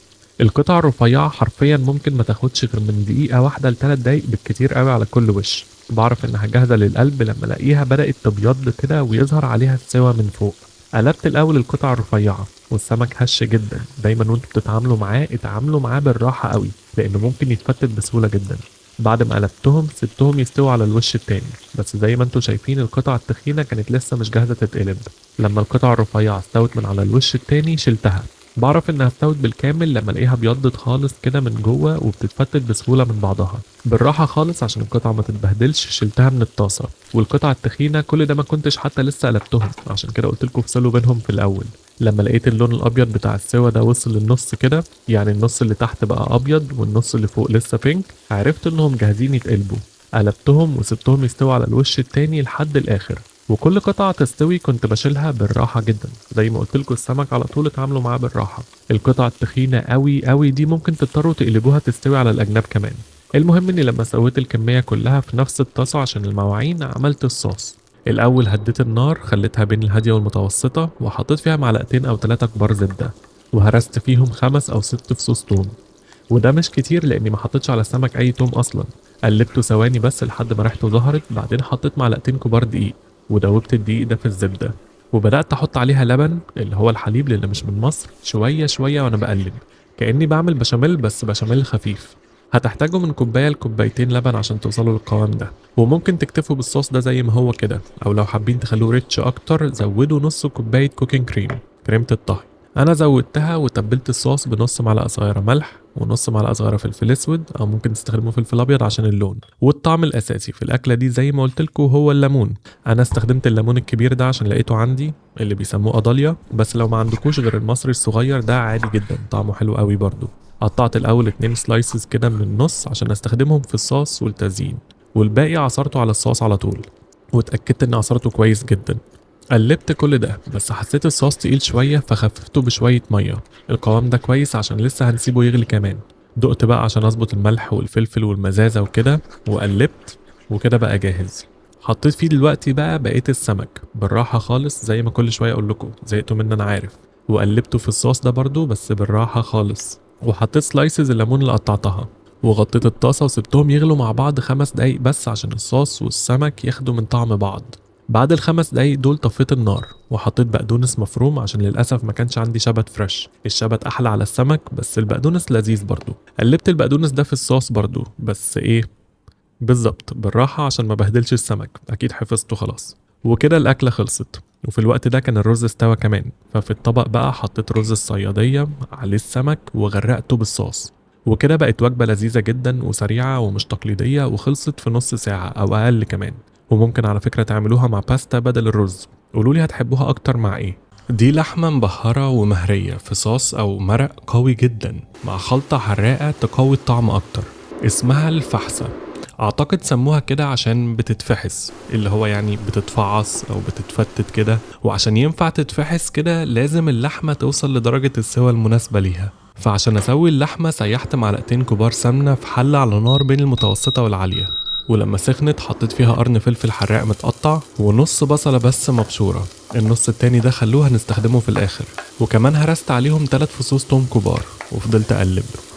القطع الرفيعة حرفيا ممكن ما تاخدش غير من دقيقة واحدة ل3 دقايق بالكتير قوي على كل وش. بعرف انها جاهزة للقلب لما الاقيها بدأت تبيض كده ويظهر عليها السوا من فوق. قلبت الاول القطع الرفيعة، والسمك هش جدا. دايما وانتوا بتتعاملوا معاه اتعاملوا معاه بالراحة قوي، لانه ممكن يتفتت بسهولة جدا. بعد ما قلبتهم سبتهم يستووا على الوش التاني، بس زي ما انتوا شايفين القطع التخينة كانت لسه مش جاهزة تتقلب. لما القطع الرفيعة استوت من على الوش التاني شلتها. بعرف انها استوت بالكامل لما الاقيها ابيضت خالص كده من جوه وبتتفتت بسهولة من بعضها. بالراحة خالص عشان القطع ما تتبهدلش شلتها من الطاسة. والقطع التخينة كل ده ما كنتش حتى لسه قلبتهم، عشان كده قلت لكم افصلوا بينهم في الاول. لما لقيت اللون الابيض بتاع السوا ده وصل للنص كده، يعني النص اللي تحت بقى ابيض والنص اللي فوق لسه بينك، عرفت انهم جاهزين يتقلبوا. قلبتهم وسبتهم يستووا على الوش التاني لحد الاخر. وكل قطعة تستوي كنت بشيلها بالراحة جدا، زي ما قلت لكم السمك على طول اتعاملوا معاه بالراحة. القطع التخينة قوي قوي دي ممكن تضطروا تقلبوها تستوي على الاجناب كمان. المهم اني لما سويت الكمية كلها في نفس الطاسة عشان المواعين، عملت الصوص. الاول هديت النار خليتها بين الهادية والمتوسطة، وحطيت فيها معلقتين او 3 كبار زبدة، وهرست فيهم 5 أو 6 فصوص توم. وده مش كتير لاني ما حطيتش على السمك اي توم اصلا. قلبته ثواني بس لحد ما ريحته ظهرت، بعدين حطيت معلقتين كبار دقيق، ودوبت الدقيق ده في الزبدة. وبدأت أحط عليها لبن اللي هو الحليب اللي مش من مصر شوية شوية وأنا بقلب، كأني بعمل بشاميل بس بشاميل خفيف. هتحتاجوا من كوباية لكوبايتين لبن عشان توصلوا للقوام ده. وممكن تكتفوا بالصوص ده زي ما هو كده، أو لو حابين تخلوه ريتش أكتر زودوا نص كوباية كوكينج كريم. كريمة الطهي. انا زودتها وتبلت الصوص بنص معلقة صغيرة ملح ونص معلقة صغيرة فلفل اسود، او ممكن تستخدموا فلفل ابيض عشان اللون. والطعم الاساسي في الاكلة دي زي ما قلت لكم هو الليمون. انا استخدمت الليمون الكبير ده عشان لقيته عندي اللي بيسموه قضاليا، بس لو ما عندكوش غير المصري الصغير ده عادي جدا، طعمه حلو قوي برضو. قطعت الاول 2 سلايسز كده من النص عشان استخدمهم في الصوص والتزيين، والباقي عصرته على الصوص على طول، واتأكدت ان عصرته كويس جدا. قلبت كل ده بس حسيت الصوص تقيل شوية فخففته بشوية مية. القوام ده كويس عشان لسه هنسيبه يغلي كمان. دقت بقى عشان اظبط الملح والفلفل والمزازة وكده، وقلبت وكده بقى جاهز. حطيت فيه دلوقتي بقى بقيت السمك بالراحة خالص، زي ما كل شوية اقول لكم زهقتوا مني انا عارف. وقلبته في الصوص ده برضو بس بالراحة خالص، وحطيت سلايسز الليمون اللي قطعتها، وغطيت الطاسة وسبتهم يغلوا مع بعض 5 دقايق بس عشان الصوص والسمك ياخدوا من طعم بعض. بعد ال5 دقايق دول طفيت النار وحطيت بقدونس مفروم عشان للأسف ما كانش عندي شبت فريش. الشبت أحلى على السمك بس البقدونس لذيذ برضو. قلبت البقدونس ده في الصوص برضو بس إيه بالظبط بالراحة عشان ما بهدلش السمك، أكيد حفظته خلاص. وكده الأكلة خلصت، وفي الوقت ده كان الرز استوى كمان. ففي الطبق بقى حطيت رز الصيادية عليه السمك وغرقته بالصوص. وكده بقت وجبة لذيذة جدا وسريعة ومش تقليدية، وخلصت في نص ساعة أو أقل كمان. وممكن على فكرة تعملوها مع باستا بدل الرز. قولولي هتحبوها أكتر مع إيه؟ دي لحمة مبهرة ومهرية في صوص أو مرق قوي جدا مع خلطة حراقة تقوي الطعم أكتر، اسمها الفحسة. اعتقد سموها كده عشان بتتفحس، اللي هو يعني بتتفعص او بتتفتت كده، وعشان ينفع تتفحس كده لازم اللحمة توصل لدرجة السوى المناسبة ليها. فعشان اسوي اللحمة سيحت معلقتين كبار سمنة في حلة على نار بين المتوسطة والعالية، ولما سخنت حطيت فيها قرن فلفل حراق متقطع ونص بصلة بس مبشورة. النص التاني ده خلوه هنستخدمه في الاخر. وكمان هرست عليهم 3 فصوص توم كبار، وفضلت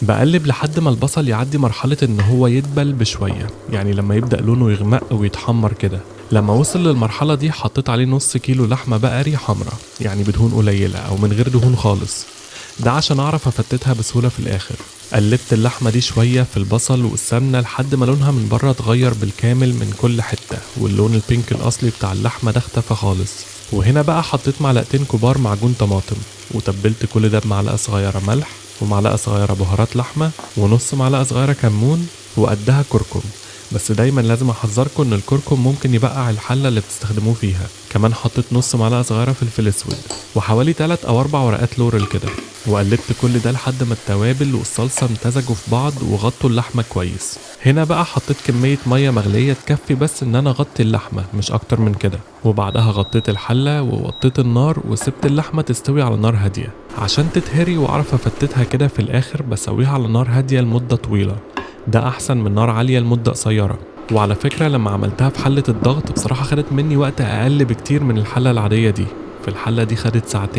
بقلب لحد ما البصل يعدي مرحلة ان هو يدبل بشوية، يعني لما يبدأ لونه يغمق ويتحمر كده. لما وصل للمرحلة دي حطيت عليه نص كيلو لحمة بقري حمرا، يعني بدهون قليلة او من غير دهون خالص، ده عشان اعرف افتتها بسهولة في الاخر. قلبت اللحمة دي شوية في البصل والسمنة لحد ما لونها من بره اتغير بالكامل من كل حتة، واللون البينك الاصلي بتاع اللحمة ده اختفى خالص. وهنا بقى حطيت معلقتين كبار معجون طماطم، وتبلت كل ده بمعلقة صغيرة ملح ومعلقة صغيرة بهارات لحمة ونص معلقة صغيرة كمون وقدها كركم. بس دايما لازم احذركم ان الكركم ممكن يبقع الحلة اللي بتستخدموه فيها. كمان حطيت نص معلقة صغيرة فلفل اسود وحوالي 3 أو 4 ورقات لورل كده، وقلبت كل ده لحد ما التوابل والصلصة امتزجوا في بعض وغطوا اللحمة كويس. هنا بقى حطيت كمية مية مغلية تكفي بس ان انا اغطي اللحمة مش اكتر من كده، وبعدها غطيت الحلة ووطيت النار وسبت اللحمة تستوي على نار هادية عشان تتهري واعرف افتتها كده. في الاخر بسويها على نار هادية لمدة طويلة، ده احسن من نار عالية لمدة قصيرة. وعلى فكرة لما عملتها في حلة الضغط بصراحة خدت مني وقت اقل بكتير من الحلة العادية دي. في الحلة دي خدت 2 ساعات.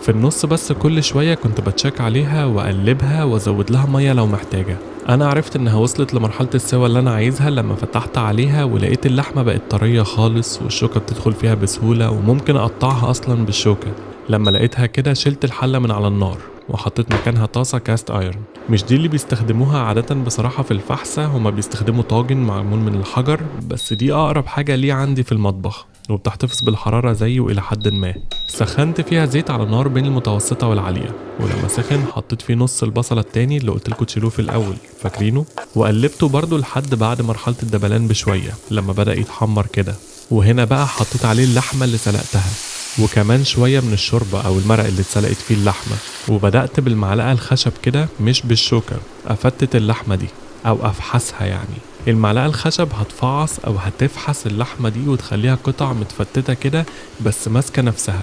في النص بس كل شوية كنت بتشيك عليها واقلبها وازود لها مية لو محتاجة. انا عرفت انها وصلت لمرحلة السوا اللي انا عايزها لما فتحت عليها ولقيت اللحمة بقت طرية خالص والشوكة بتدخل فيها بسهولة وممكن اقطعها اصلا بالشوكة. لما لقيتها كده شلت الحلة من على النار وحطيت مكانها طاسة كاست ايرون، مش دي اللي بيستخدموها عادة بصراحة في الفحسة، هما بيستخدموا طاجن معمول من الحجر، بس دي اقرب حاجة ليه عندي في المطبخ وبتحتفظ بالحرارة زيه إلى حد ما. سخنت فيها زيت على نار بين المتوسطة والعالية، ولما سخن حطيت فيه نص البصلة التاني اللي قلتلكوا تشيلوه في الأول، فاكرينه؟ وقلبته برضو لحد بعد مرحلة الدبلان بشوية لما بدأ يتحمر كده. وهنا بقى حطيت عليه اللحمة اللي سلقتها وكمان شوية من الشوربة أو المرق اللي اتسلقت فيه اللحمة، وبدأت بالمعلقة الخشب كده مش بالشوكة أفتت اللحمة دي أو أفحسها. يعني المعلقة الخشب هتفعص أو هتفحس اللحمة دي وتخليها قطع متفتتة كده بس ماسكة نفسها.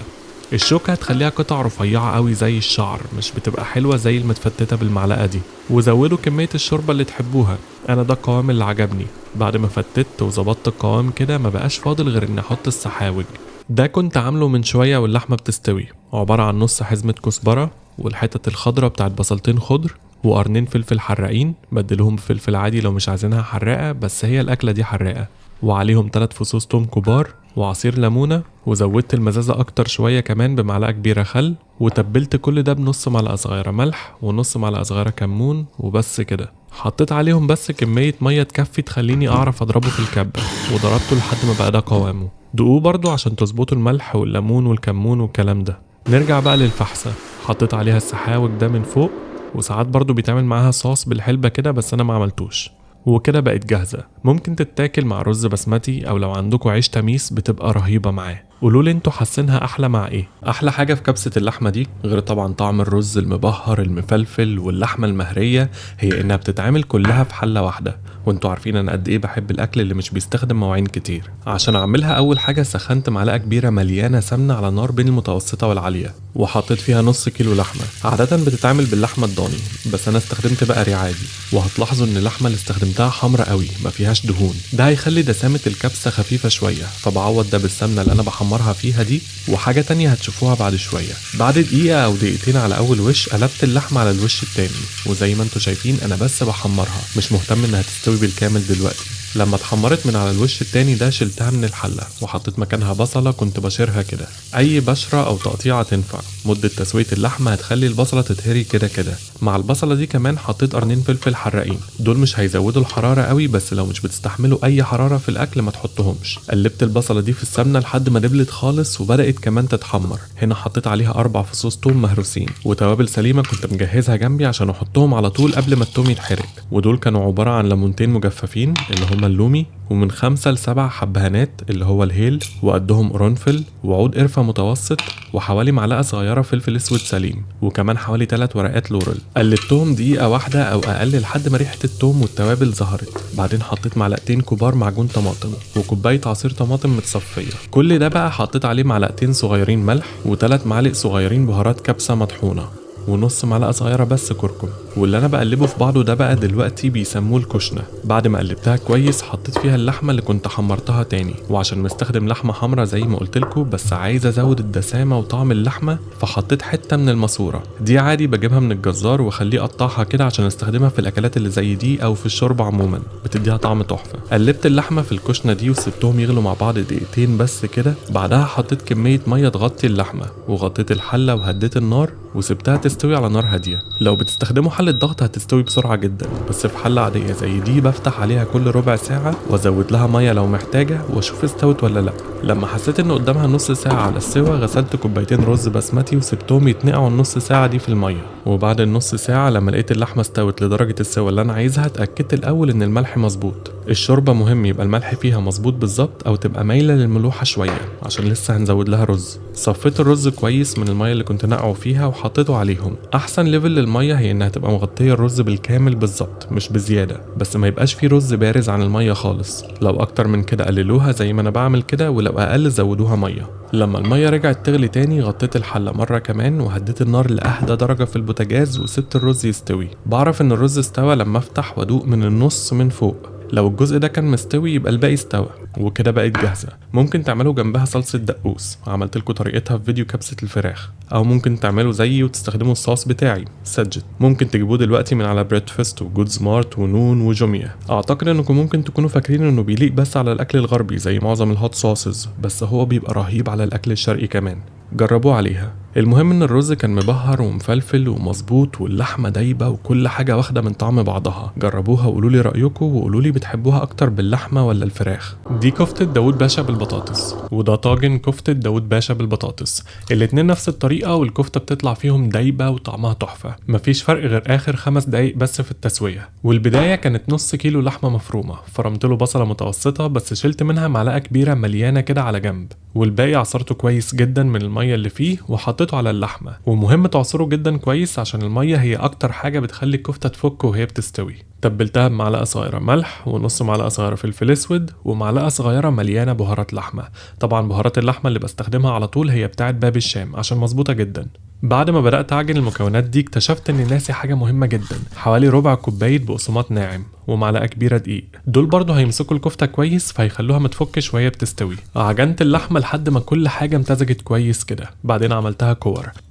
الشوكة هتخليها قطع رفيعة قوي زي الشعر، مش بتبقى حلوة زي المتفتتة بالمعلقة دي. وزودوا كمية الشوربة اللي تحبوها، أنا ده القوام اللي عجبني. بعد ما فتت وظبطت القوام كده ما بقاش فاضل غير إني أحط السحاوج. ده كنت عامله من شوية واللحمة بتستوي، عبارة عن نص حزمة كزبرة والحتة الخضرة بتاعت بصلتين خضر وقرنين فلفل حراقين، بدلهم بفلفل عادي لو مش عايزينها حراقة بس هي الأكلة دي حراقة، وعليهم 3 فصوص توم كبار وعصير ليمونة، وزودت المزازة أكتر شوية كمان بمعلقة كبيرة خل، وتبلت كل ده بنص معلقة صغيرة ملح ونص معلقة صغيرة كمون وبس كده. حطيت عليهم بس كمية مية تكفي تخليني أعرف أضربه في الكبة، وضربته لحد ما بقى ده قوامه. دقوه برضو عشان تظبطوا الملح والليمون والكمون والكلام ده. نرجع بقى للفحسة، حطيت عليها السحاوج ده من فوق، وساعات برضو بيتعمل معاها صوص بالحلبة كده بس انا ما عملتوش. وكده بقت جاهزة، ممكن تتاكل مع رز بسمتي او لو عندكم عيش تميس بتبقى رهيبة معاه. قولولي انتوا حاسينها احلى مع ايه؟ احلى حاجة في كبسة اللحمة دي غير طبعا طعم الرز المبهر المفلفل واللحمة المهرية هي انها بتتعمل كلها في حلة واحدة. وانتوا عارفين انا قد ايه بحب الاكل اللي مش بيستخدم مواعين كتير. عشان اعملها اول حاجة سخنت معلقة كبيرة مليانة سمنة على نار بين المتوسطة والعالية، وحطيت فيها نص كيلو لحمة. عادة بتتعمل باللحمة الضاني بس انا استخدمت بقري عادي، وهتلاحظوا ان اللحمة اللي استخدمتها حمرا قوي ما فيهاش دهون. ده هيخلي دسامة الكبسة خفيفة شوية، فبعوض ده بالسمنة اللي انا بحمرها فيها دي. وحاجة تانية هتشوفوها بعد شوية، بعد دقيقة او دقيقتين على اول وش قلبت اللحمة على الوش التاني، وزي ما انتوا شايفين انا بس بحمرها، مش مهتم انها تستوي بالكامل دلوقتي. لما اتحمرت من على الوش التاني ده شلتها من الحلة وحطيت مكانها بصلة كنت بشيرها كده، اي بشرة او تقطيعة تنفع. مدة تسوية اللحمة هتخلي البصلة تتهري كده كده. مع البصلة دي كمان حطيت قرنين فلفل حراقين، دول مش هيزودوا الحرارة قوي بس لو مش بتستحملوا اي حرارة في الاكل ما تحطهمش. قلبت البصلة دي في السمنة لحد ما دبلت خالص وبدأت كمان تتحمر. هنا حطيت عليها 4 فصوص توم مهروسين وتوابل سليمة كنت مجهزها جنبي عشان احطهم على طول قبل ما التوم يتحرق. ودول كانوا عبارة عن ليمونتين مجففين اللي هما اللومي، ومن 5 ل7 حبهانات اللي هو الهيل، وقدهم قرنفل، وعود قرفة متوسط، وحوالي معلقة صغيرة فلفل اسود سليم، وكمان حوالي 3 ورقات لورل. قلبتهم دقيقة واحدة او اقل لحد ما ريحة التوم والتوابل ظهرت. بعدين حطيت معلقتين كبار معجون طماطم وكوباية عصير طماطم متصفية. كل ده بقى حطيت عليه معلقتين صغيرين ملح و3 معالق صغيرين بهارات كبسة مطحونة ونص معلقة صغيرة بس كركم. واللي انا بقلبه في بعضه ده بقى دلوقتي بيسموه الكشنة. بعد ما قلبتها كويس حطيت فيها اللحمة اللي كنت حمرتها تاني، وعشان مستخدم لحمة حمرا زي ما قلتلكوا بس عايز ازود الدسامة وطعم اللحمة فحطيت حتة من الماسورة دي، عادي بجيبها من الجزار واخليه يقطعها كده عشان استخدمها في الاكلات اللي زي دي او في الشوربة عموما، بتديها طعم تحفة. قلبت اللحمة في الكشنة دي وسبتهم يغلوا مع بعض دقيقتين بس كده. بعدها حطيت كمية مية تغطي اللحمة وغطيت الحلة وهديت النار وسبتها تستوي على نار هادية. لو بتستخدموا حلة ضغط هتستوي بسرعة جدا، بس في حلة عادية زي دي بفتح عليها كل ربع ساعة وازود لها مية لو محتاجة واشوف استوت ولا لا. لما حسيت ان قدامها نص ساعة على السوا غسلت كوبايتين رز بسمتي وسبتهم يتنقعوا النص ساعة دي في المية. وبعد النص ساعة لما لقيت اللحمة استوت لدرجة السوا اللي انا عايزها اتأكدت الاول ان الملح مظبوط. الشوربة مهم يبقى الملح فيها مظبوط بالظبط او تبقى مايلة للملوحة شوية عشان لسه هنزود لها رز. صفيت الرز كويس من المية اللي كنت نقعه فيها وحطيته عليهم. احسن ليفل للمية هي انها تبقى مغطية الرز بالكامل بالظبط مش بزيادة، بس ما يبقاش فيه رز بارز عن المية خالص. لو اكتر من كده قللوها زي ما انا بعمل كده، ولو اقل زودوها مية. لما المية رجعت تغلي تاني غطيت الحلة مرة كمان وهديت النار لأهدى درجة في البوتاجاز وسبت الرز يستوي. بعرف ان الرز استوى لما افتح وادوق من النص من فوق، لو الجزء ده كان مستوي يبقى الباقي استوى. وكده بقت جاهزة. ممكن تعملوا جنبها صلصة دقوس، عملت لكم طريقتها في فيديو كبسة الفراخ، او ممكن تعملوا زيي وتستخدموا الصوص بتاعي سجت. ممكن تجيبوه دلوقتي من على بريدفاست وجود سمارت ونون وجوميا. اعتقد انكم ممكن تكونوا فاكرين انه بيليق بس على الاكل الغربي زي معظم الهوت صوصز، بس هو بيبقى رهيب على الاكل الشرقي كمان. جربوه عليها. المهم ان الرز كان مبهر ومفلفل ومظبوط واللحمه دايبه وكل حاجه واخده من طعم بعضها. جربوها وقولوا لي رايكم، وقولوا لي بتحبوها اكتر باللحمه ولا الفراخ. دي كفته داوود باشا بالبطاطس، وده طاجن كفته داوود باشا بالبطاطس. الاتنين نفس الطريقه والكفته بتطلع فيهم دايبه وطعمها تحفه، مفيش فرق غير اخر 5 دقايق بس في التسويه. والبدايه كانت نص كيلو لحمه مفرومه، فرمت له بصله متوسطه بس شلت منها معلقه كبيره مليانه كده على جنب، والباقي عصرته كويس جدا من الميه اللي فيه وحطيته على اللحمه. ومهم تعصره جدا كويس عشان الميه هي اكتر حاجه بتخلي الكفته تفك وهي بتستوي. تبلتها بمعلقه صغيره ملح ونص معلقه صغيره فلفل اسود ومعلقه صغيره مليانه بهارات لحمه. طبعا بهارات اللحمه اللي بستخدمها على طول هي بتاعت باب الشام عشان مظبوطه جدا. بعد ما بدأت أعجن المكونات دي اكتشفت إني ناسي حاجة مهمة جدا، حوالي ربع كوباية بقسماط ناعم ومعلقة كبيرة دقيق. دول برضو هيمسكوا الكفتة كويس فهيخلوها متفكش وهي بتستوي. عجنت اللحمة لحد ما كل حاجة امتزجت كويس كده. بعدين عملتها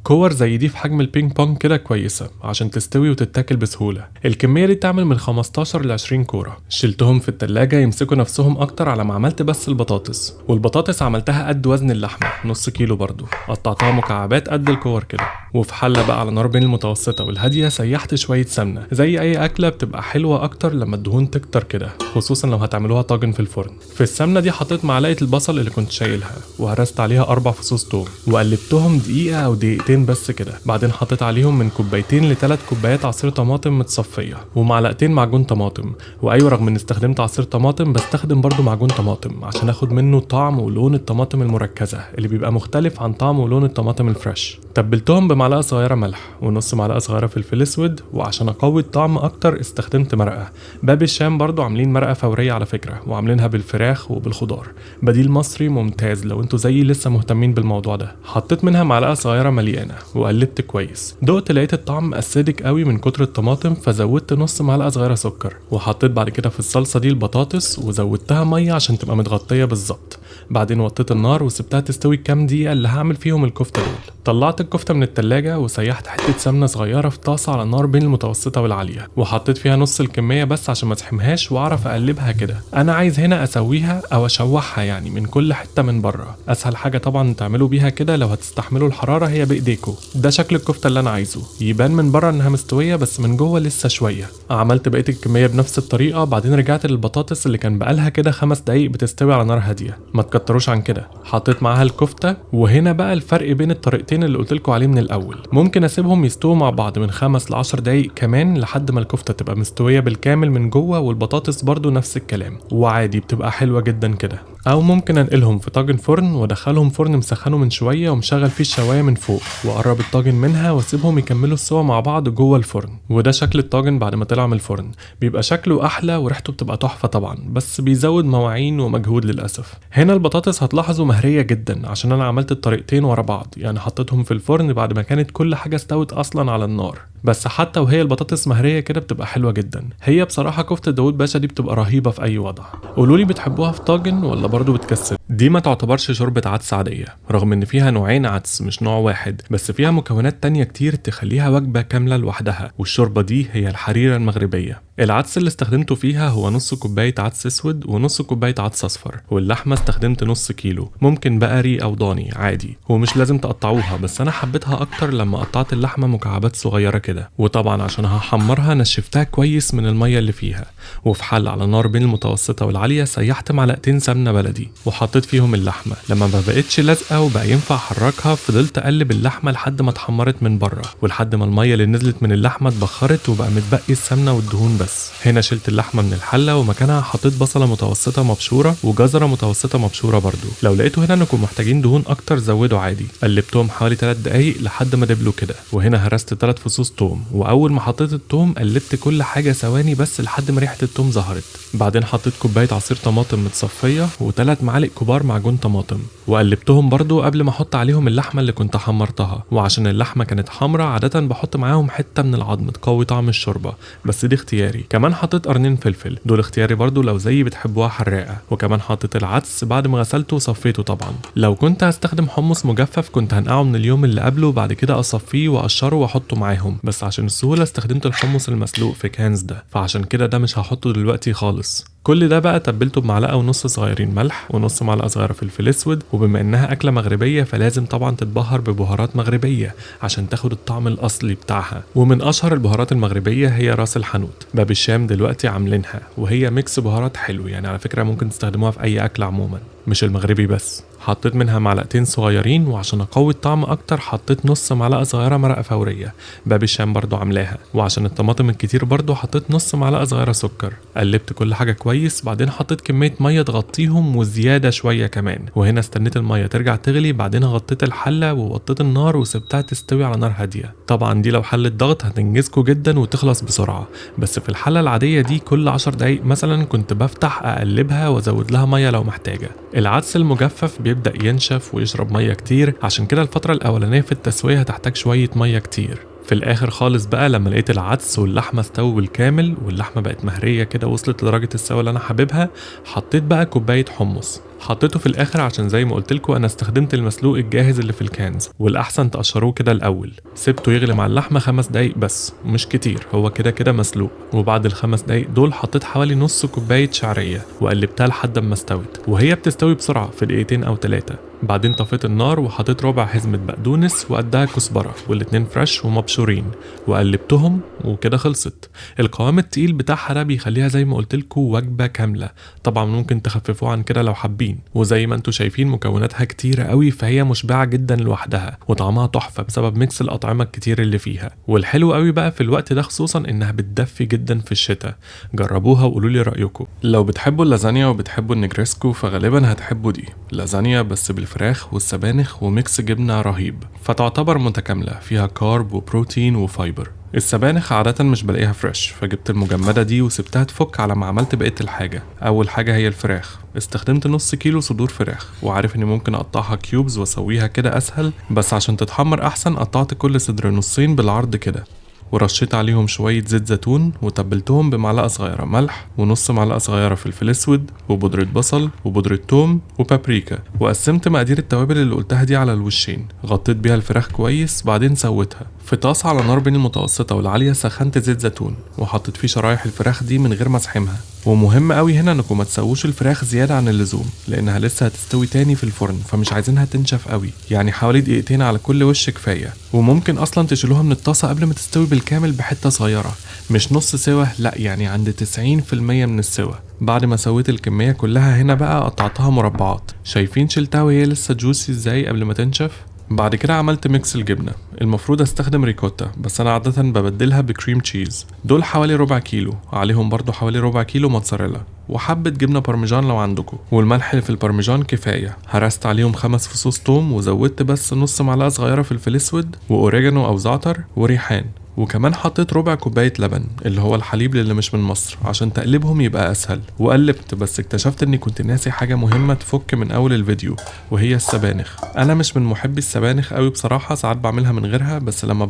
كور زي دي في حجم البينج بونج كده كويسة عشان تستوي وتتاكل بسهولة. الكمية دي تعمل من 15 ل 20 كورة. شلتهم في التلاجة يمسكوا نفسهم أكتر على ما عملت بس البطاطس. والبطاطس عملتها قد وزن اللحمة، نص كيلو برضو. قطعتها مكعبات قد الكور كده. وفي حله بقى على نار بين المتوسطه والهاديه سيحت شويه سمنه. زي اي اكله بتبقى حلوه اكتر لما الدهون تكتر كده، خصوصا لو هتعملوها طاجن في الفرن. في السمنه دي حطيت معلقه البصل اللي كنت شايلها، وهرست عليها 4 فصوص توم، وقلبتهم دقيقه او دقيقتين بس كده. بعدين حطيت عليهم من كوبايتين ل3 كوبايات عصير طماطم متصفيه، ومعلقتين معجون طماطم. وايوه رغم اني استخدمت عصير طماطم بستخدم برضو معجون طماطم عشان اخد منه طعم ولون الطماطم المركزه اللي بيبقى مختلف عن طعم ولون الطماطم الفريش. تبلتهم بمعلقه صغيره ملح ونص معلقه صغيره فلفل اسود، وعشان اقوي الطعم اكتر استخدمت مرقه. باب الشام برضو عاملين مرقه فوريه على فكره، وعاملينها بالفراخ وبالخضار، بديل مصري ممتاز لو انتوا زيي لسه مهتمين بالموضوع ده. حطيت منها معلقه صغيره مليانه وقلبت كويس. دقت لقيت الطعم اسيدك قوي من كتر الطماطم، فزودت نص معلقه صغيره سكر. وحطيت بعد كده في الصلصه دي البطاطس وزودتها ميه عشان تبقى متغطيه بالظبط. بعدين وطيت النار وسبتها تستوي كام دقيقه اللي هعمل فيهم الكفته دول. طلعت الكفته من التلاجة وسيحت حته سمنه صغيره في طاسه على النار بين المتوسطه والعاليه، وحطيت فيها نص الكميه بس عشان ما تحمهاش واعرف اقلبها كده. انا عايز هنا اسويها او اشوحها يعني من كل حته من بره. اسهل حاجه طبعا تعملوا بيها كده لو هتستحملوا الحراره هي بايديكوا. ده شكل الكفته اللي انا عايزه، يبان من بره انها مستويه بس من جوه لسه شويه. عملت بقيه الكميه بنفس الطريقه. بعدين رجعت للبطاطس اللي كان بقالها كده 5 دقايق بتستوي على نار هاديه، ما تكتروش عن كده. حطيت معاها الكفته، وهنا بقى الفرق بين الطريقتين اللي قلتلكوا عليه من الاول. ممكن اسيبهم يستووا مع بعض من 5 ل 10 دقايق كمان لحد ما الكفته تبقى مستويه بالكامل من جوه، والبطاطس برضو نفس الكلام، وعادي بتبقى حلوه جدا كده. او ممكن انقلهم في طاجن فرن وادخلهم فرن مسخنه من شويه ومشغل فيه الشوايه من فوق، واقرب الطاجن منها واسيبهم يكملوا السوا مع بعض جوه الفرن. وده شكل الطاجن بعد ما طلع من الفرن. بيبقى شكله احلى وريحته بتبقى تحفه طبعا، بس بيزود مواعين ومجهود للاسف. هنا البطاطس هتلاحظوا مهريه جدا عشان انا عملت الطريقتين ورا بعض، يعني حطيتهم في الفرن بعد ما كانت كل حاجه استوت اصلا على النار. بس حتى وهي البطاطس مهريه كده بتبقى حلوه جدا. هي بصراحه كفته داوود باشا دي بتبقى رهيبه في اي وضع. قولولي بتحبوها في طاجن ولا برضو بتكسر؟ دي ما تعتبرش شوربه عدس عاديه، رغم ان فيها نوعين عدس مش نوع واحد، بس فيها مكونات تانية كتير تخليها وجبه كامله لوحدها. والشوربه دي هي الحريره المغربيه. العدس اللي استخدمته فيها هو نص كوبايه عدس اسود ونص كوبايه عدس اصفر، واللحمه استخدمت نص كيلو، ممكن بقري او ضاني عادي، ومش لازم تقطعوها، بس انا حبيتها اكتر لما قطعت اللحمه مكعبات صغيره كده. وطبعا عشان هحمرها نشفتها كويس من الميه اللي فيها. وفي حل على نار بين المتوسطه والعاليه سيحت معلقتين سمنه بلدي وحطيت فيهم اللحمه. لما ما بقتش لازقه وبقى ينفع احركها فضلت اقلب اللحمه لحد ما اتحمرت من بره، ولحد ما الميه اللي نزلت من اللحمه اتبخرت وبقى متبقي السمنه والدهون بس. هنا شلت اللحمه من الحله ومكانها حطيت بصله متوسطه مبشوره وجزره متوسطه مبشوره برضو. لو لقيتوا هنا انكم محتاجين دهون اكتر زودوا عادي. قلبتهم حوالي 3 دقايق لحد ما دبلوا كده. وهنا هرست 3 فصوص توم، واول ما حطيت التوم قلبت كل حاجه ثواني بس لحد ما ريحه التوم ظهرت. بعدين حطيت كوبايه عصير طماطم متصفيه و3 معالق كبار معجون طماطم، وقلبتهم برضو قبل ما احط عليهم اللحمه اللي كنت حمرتها. وعشان اللحمه كانت حمرا عاده بحط معاهم حته من العظم تقوي طعم الشوربه، بس دي اختياري. كمان حطيت قرنين فلفل، دول اختياري برضو لو زي بتحبوها حراقه. وكمان حطيت العدس بعد ما غسلته وصفيته. طبعا لو كنت هستخدم حمص مجفف كنت هنقعه من اليوم اللي قبله، بعد كده اصفيه واقشره واحطه معاهم، بس عشان السهوله استخدمت الحمص المسلوق في كانز ده، فعشان كده ده مش هحطه دلوقتي خالص. كل ده بقى تبلته بمعلقه ونص صغيرين ملح ونص معلقه صغيره فلفل اسود. وبما انها اكله مغربيه فلازم طبعا تتبهر ببهارات مغربيه عشان تاخد الطعم الاصلي بتاعها. ومن اشهر البهارات المغربيه هي راس الحانوت. باب الشام دلوقتي عاملينها، وهي ميكس بهارات حلو يعني، على فكره ممكن تستخدموها في اي اكل عموما مش المغربي بس. حطيت منها معلقتين صغيرين، وعشان اقوي الطعم اكتر حطيت نص معلقه صغيره مرقه فوريه، باب الشام برضو عاملاها. وعشان الطماطم الكتير برضو حطيت نص معلقه صغيره سكر. قلبت كل حاجه كويس، بعدين حطيت كميه ميه تغطيهم وزياده شويه كمان. وهنا استنيت الميه ترجع تغلي، بعدين غطيت الحله ووطيت النار وسبتها تستوي على نار هاديه. طبعا دي لو حله ضغط هتنجزكوا جدا وتخلص بسرعه، بس في الحله العاديه دي كل 10 دقايق مثلا كنت بفتح اقلبها وازود لها ميه لو محتاجه. العدس المجفف بيبدأ ينشف ويشرب ميه كتير، عشان كده الفترة الأولانية في التسوية هتحتاج شوية ميه كتير. في الآخر خالص بقى لما لقيت العدس واللحمة استووا بالكامل واللحمة بقت مهرية كده وصلت لدرجة السوا اللي أنا حاببها، حطيت بقى كوباية حمص. حطيته في الاخر عشان زي ما قلتلكوا انا استخدمت المسلوق الجاهز اللي في الكانز، والاحسن تقشروه كده الاول. سبته يغلي مع اللحمه 5 دقايق بس، مش كتير، هو كده كده مسلوق. وبعد ال5 دقايق دول حطيت حوالي نص كوبايه شعريه وقلبتها لحد ما استوت، وهي بتستوي بسرعه في دقيقتين او 3. بعدين طفيت النار وحطيت ربع حزمة بقدونس وقدها كزبرة والاتنين فريش ومبشورين وقلبتهم وكده خلصت. القوام التقيل بتاعها ده بيخليها زي ما قلتلكوا وجبة كاملة. طبعا ممكن تخففوه عن كده لو حابين، وزي ما انتوا شايفين مكوناتها كتيرة قوي، فهي مشبعة جدا لوحدها وطعمها تحفة بسبب ميكس الأطعمة الكتير اللي فيها. والحلو قوي بقى في الوقت ده خصوصا انها بتدفي جدا في الشتاء. جربوها وقولوا لي رأيكم. لو بتحبوا اللازانيا وبتحبوا النجريسكو فغالبا هتحبوا دي، لازانيا بس بالفراخ والسبانخ وميكس جبنة رهيب، فتعتبر متكاملة فيها كارب وبروتين وفايبر. السبانخ عادة مش بلاقيها فريش، فجبت المجمدة دي وسبتها تفك على ما عملت بقية الحاجة. أول حاجة هي الفراخ، استخدمت نص كيلو صدور فراخ، وعارف اني ممكن اقطعها كيوبز واسويها كده اسهل، بس عشان تتحمر احسن قطعت كل صدر نصين بالعرض كده، ورشيت عليهم شوية زيت زيتون وتبلتهم بمعلقة صغيرة ملح ونص معلقة صغيرة فلفل اسود وبودرة بصل وبودرة توم وبابريكا، وقسمت مقادير التوابل اللي قلتها دي على الوشين، غطيت بيها الفراخ كويس، بعدين سويتها في طاسة على نار بين المتوسطة والعالية. سخنت زيت زيتون وحطيت فيه شرايح الفراخ دي من غير ما اسحمها. ومهم قوي هنا انكم ما تسووش الفراخ زيادة عن اللزوم، لانها لسه هتستوي تاني في الفرن، فمش عايزينها تنشف قوي، يعني حوالي دقيقتين على كل وش كفاية. وممكن اصلا تشيلوها من الطاسة قبل ما تستوي بالكامل بحتة صغيرة، مش نص سوا، لا يعني عند 90% من السوا. بعد ما سويت الكمية كلها هنا بقى قطعتها مربعات، شايفين شلتها وهي لسه جوسي ازاي قبل ما تنشف. بعد كده عملت ميكس الجبنة. المفروض استخدم ريكوتا، بس انا عادة ببدلها بكريم تشيز. دول حوالي ربع كيلو، عليهم برضو حوالي ربع كيلو موتزاريلا وحبة جبنة بارميجان لو عندكم، والملح اللي في البارميجان كفاية. هرست عليهم 5 فصوص توم، وزودت بس نص معلقة صغيرة فلفل اسود واوريجانو او زعتر وريحان، وكمان حطيت ربع كوباية لبن اللي هو الحليب اللي مش من مصر عشان تقلبهم يبقى اسهل. وقلبت، بس اكتشفت اني كنت ناسي حاجة مهمة تفك من اول الفيديو، وهي السبانخ. انا مش من محبي السبانخ قوي بصراحة، ساعات بعملها من غيرها، بس لما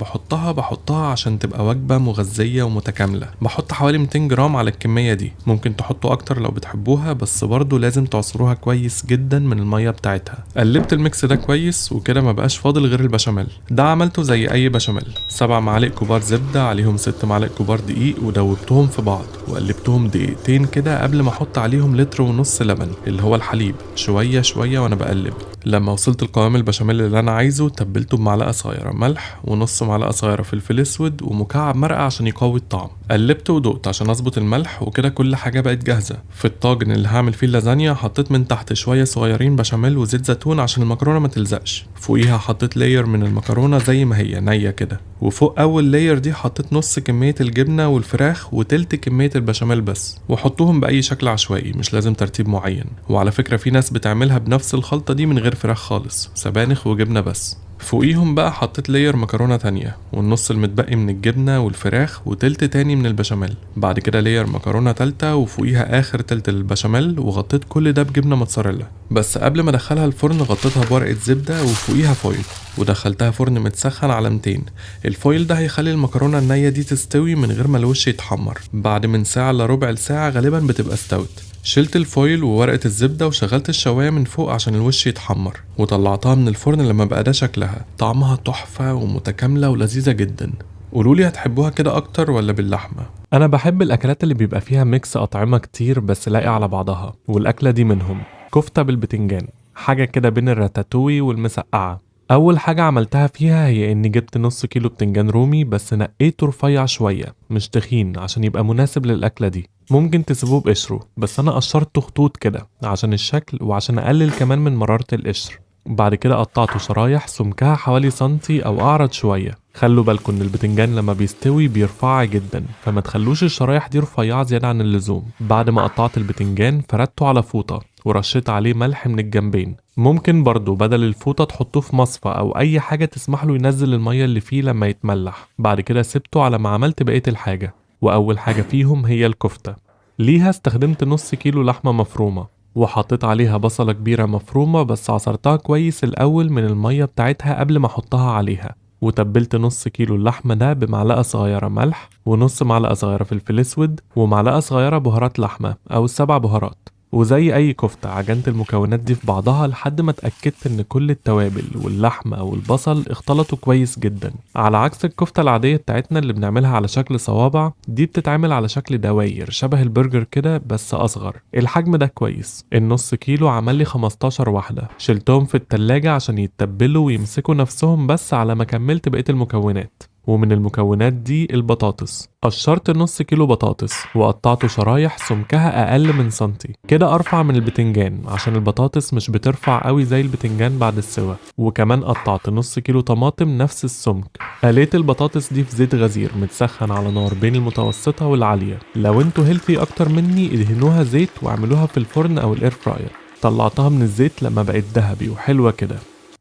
بحطها عشان تبقى وجبة مغذية ومتكاملة. بحط حوالي 200 جرام على الكمية دي، ممكن تحطوا اكتر لو بتحبوها، بس برضو لازم تعصروها كويس جدا من المية بتاعتها. قلبت الميكس ده كويس وكده ما بقاش فاضل غير البشاميل. ده عملته زي اي بشاميل، 7 معالق كبار زبدة عليهم 6 معالق كبار دقيق، ودوبتهم في بعض وقلبتهم دقيقتين كده قبل ما احط عليهم لتر ونص لبن اللي هو الحليب، شوية شوية وانا بقلب. لما وصلت القوام البشاميل اللي انا عايزه، تبلته بمعلقة صغيرة ملح ونص معلقة صغيرة فلفل اسود ومكعب مرقة عشان يقوي الطعم. قلبت ودقت عشان اظبط الملح، وكده كل حاجة بقت جاهزة. في الطاجن اللي هعمل فيه اللازانيا حطيت من تحت شوية صغيرين بشاميل وزيت زيتون عشان المكرونة ما تلزقش. فوقيها حطيت لاير من المكرونة زي ما هي نية كده، وفوق اول لاير دي حطيت نص كمية الجبنة والفراخ وتلت كمية البشاميل بس. وحطوهم بأي شكل عشوائي، مش لازم ترتيب معين. وعلى فكرة في ناس بتعملها بنفس الخلطة دي من غير فراخ خالص، سبانخ وجبنة بس. فوقيهم بقى حطيت لاير مكرونة تانية، والنص المتبقي من الجبنة والفراخ وتلت تاني من البشاميل. بعد كده لاير مكرونة تالتة وفوقيها آخر تلت البشاميل، وغطيت كل ده بجبنة موتزاريلا. بس قبل ما ادخلها الفرن غطيتها بورقة زبدة وفوقيها فويل، ودخلتها فرن متسخن على 200. الفويل ده هيخلي المكرونة النية دي تستوي من غير ما الوش يتحمر. بعد من ساعة لربع ساعة غالبا بتبقى استوت. شلت الفويل وورقة الزبدة وشغلت الشواية من فوق عشان الوش يتحمر، وطلعتها من الفرن لما بقى ده شكلها. طعمها تحفة ومتكاملة ولذيذة جدا. قولولي هتحبوها كده اكتر ولا باللحمة؟ انا بحب الاكلات اللي بيبقى فيها ميكس اطعمة كتير بس لاقي على بعضها، والاكلة دي منهم. كفتة بالبتنجان، حاجة كده بين الراتاتوي والمسقعة. اول حاجة عملتها فيها هي اني جبت نص كيلو بتنجان رومي، بس نقيته رفيع شوية مش تخين عشان يبقى مناسب للاكلة دي. ممكن تسيبوه بقشره، بس انا قشرته خطوط كده عشان الشكل وعشان اقلل كمان من مرارة القشر. بعد كده قطعته شرايح سمكها حوالي سنتي او اعرض شوية. خلوا بالكم ان البتنجان لما بيستوي بيرفع جدا، فما تخلوش الشرايح دي رفيعة زيادة عن اللزوم. بعد ما قطعت البتنجان فردته على فوطة ورشيت عليه ملح من الجنبين. ممكن برضو بدل الفوطة تحطوه في مصفى او اي حاجة تسمح له ينزل المية اللي فيه لما يتملح. بعد كده سبته على ما عملت بقية الحاجة، واول حاجة فيهم هي الكفتة. ليها استخدمت نص كيلو لحمة مفرومة، وحطيت عليها بصلة كبيرة مفرومة بس عصرتها كويس الأول من المية بتاعتها قبل ما أحطها عليها. وتبلت نص كيلو اللحمة ده بمعلقة صغيرة ملح ونص معلقة صغيرة فلفل اسود ومعلقة صغيرة بهارات لحمة أو 7 بهارات. وزي اي كفتة عجنت المكونات دي في بعضها لحد ما اتأكدت ان كل التوابل واللحمة والبصل اختلطوا كويس جدا، على عكس الكفتة العادية بتاعتنا اللي بنعملها على شكل صوابع. دي بتتعمل على شكل دواير شبه البرجر كده بس اصغر. الحجم ده كويس. النص كيلو عمل لي 15 واحدة، شلتهم في التلاجة عشان يتبلوا ويمسكوا نفسهم بس على ما كملت بقية المكونات. ومن المكونات دي البطاطس، قشرت نص كيلو بطاطس وقطعته شرايح سمكها اقل من سنتي كده، ارفع من البتنجان عشان البطاطس مش بترفع قوي زي البتنجان بعد السوا. وكمان قطعت نص كيلو طماطم نفس السمك. قليت البطاطس دي في زيت غزير متسخن على نار بين المتوسطة والعالية. لو انتوا هيلثي اكتر مني ادهنوها زيت واعملوها في الفرن او الاير فراير. طلعتها من الزيت لما بقت ذهبي وحلوة كده،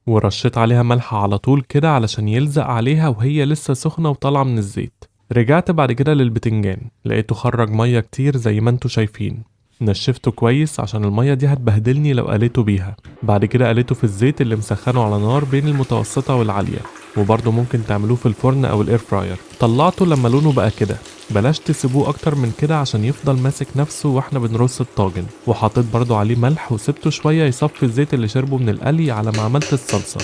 ورشيت عليها ملح على طول كده علشان يلزق عليها وهي لسه سخنة وطالعة من الزيت. رجعت بعد كده للبتنجان، لقيته خرج مية كتير زي ما انتوا شايفين. نشفته كويس عشان المية دي هتبهدلني لو قليته بيها. بعد كده قليته في الزيت اللي مسخنه على نار بين المتوسطة والعالية، وبرضه ممكن تعملوه في الفرن او الاير فراير. طلعته لما لونه بقى كده، بلاش تسيبوه اكتر من كده عشان يفضل ماسك نفسه واحنا بنرص الطاجن. وحطيت برضه عليه ملح وسبته شوية يصفي الزيت اللي شربه من القلي على ما عملت الصلصة.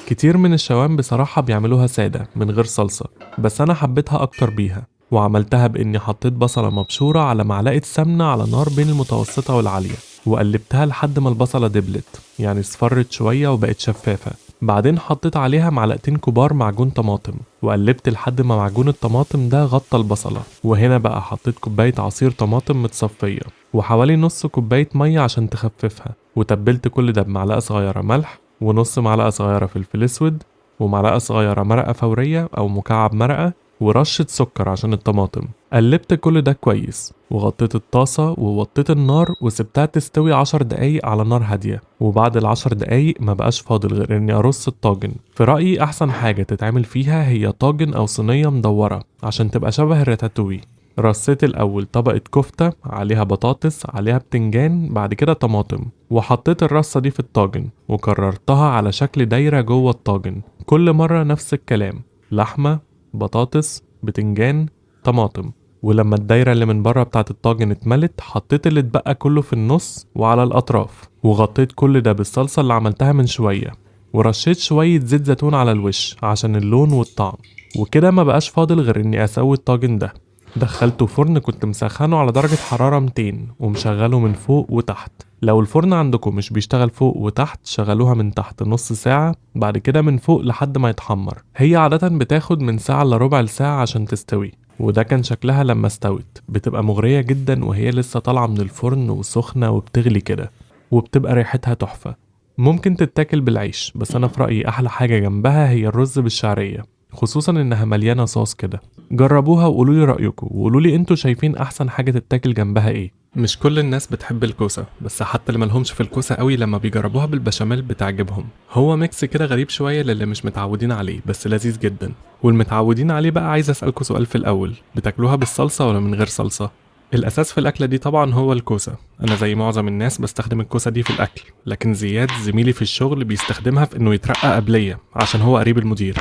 كتير من الشوام بصراحة بيعملوها سادة من غير صلصة، بس انا حبيتها اكتر بيها. وعملتها باني حطيت بصلة مبشورة على معلقة سمنة على نار بين المتوسطة والعالية، وقلبتها لحد ما البصلة دبلت، يعني اصفرت شوية وبقت شفافة. بعدين حطيت عليها معلقتين كبار معجون طماطم، وقلبت لحد ما معجون الطماطم ده غطى البصلة. وهنا بقى حطيت كوباية عصير طماطم متصفية وحوالي نص كوباية مية عشان تخففها. وتبلت كل ده بمعلقة صغيرة ملح، ونص معلقة صغيرة فلفل اسود، ومعلقة صغيرة مرقة فورية أو مكعب مرقة، ورشة سكر عشان الطماطم. قلبت كل ده كويس وغطيت الطاسة ووطيت النار وسبتها تستوي 10 دقايق على نار هادية. وبعد ال10 دقايق ما بقاش فاضل غير اني ارص الطاجن. في رأيي احسن حاجة تتعمل فيها هي طاجن او صينية مدورة عشان تبقى شبه الراتاتوي. رصيت الاول طبقة كفتة عليها بطاطس عليها بتنجان بعد كده طماطم، وحطيت الرصة دي في الطاجن وكررتها على شكل دايرة جوه الطاجن. كل مرة نفس الكلام، لحمة بطاطس بتنجان طماطم. ولما الدايرة اللي من بره بتاعت الطاجن اتملت، حطيت اللي اتبقى كله في النص وعلى الأطراف، وغطيت كل ده بالصلصة اللي عملتها من شوية، ورشيت شوية زيت زيتون على الوش عشان اللون والطعم. وكده ما بقاش فاضل غير اني اسوي الطاجن ده. دخلته فرن كنت مسخنه على درجة حرارة 200 ومشغله من فوق وتحت. لو الفرن عندكم مش بيشتغل فوق وتحت، شغلوها من تحت نص ساعة، بعد كده من فوق لحد ما يتحمر. هي عادة بتاخد من ساعة لربع ساعة عشان تستوي. وده كان شكلها لما استوت، بتبقى مغرية جدا وهي لسه طالعة من الفرن وسخنة وبتغلي كده، وبتبقى ريحتها تحفة. ممكن تتاكل بالعيش، بس انا في رأيي احلى حاجة جنبها هي الرز بالشعرية، خصوصا انها مليانة صوص كده. جربوها وقولوا لي رأيكم، وقولوا لي انتوا شايفين احسن حاجة تتاكل جنبها ايه. مش كل الناس بتحب الكوسة، بس حتى اللي ملهمش في الكوسة قوي لما بيجربوها بالبشاميل بتعجبهم. هو ميكس كده غريب شوية للي مش متعودين عليه، بس لذيذ جدا. والمتعودين عليه بقى عايز اسألكوا سؤال في الاول، بتاكلوها بالصلصة ولا من غير صلصة؟ الاساس في الاكله دي طبعا هو الكوسه. انا زي معظم الناس بستخدم الكوسه دي في الاكل، لكن زياد زميلي في الشغل بيستخدمها في انه يترقى قبليه عشان هو قريب المدير.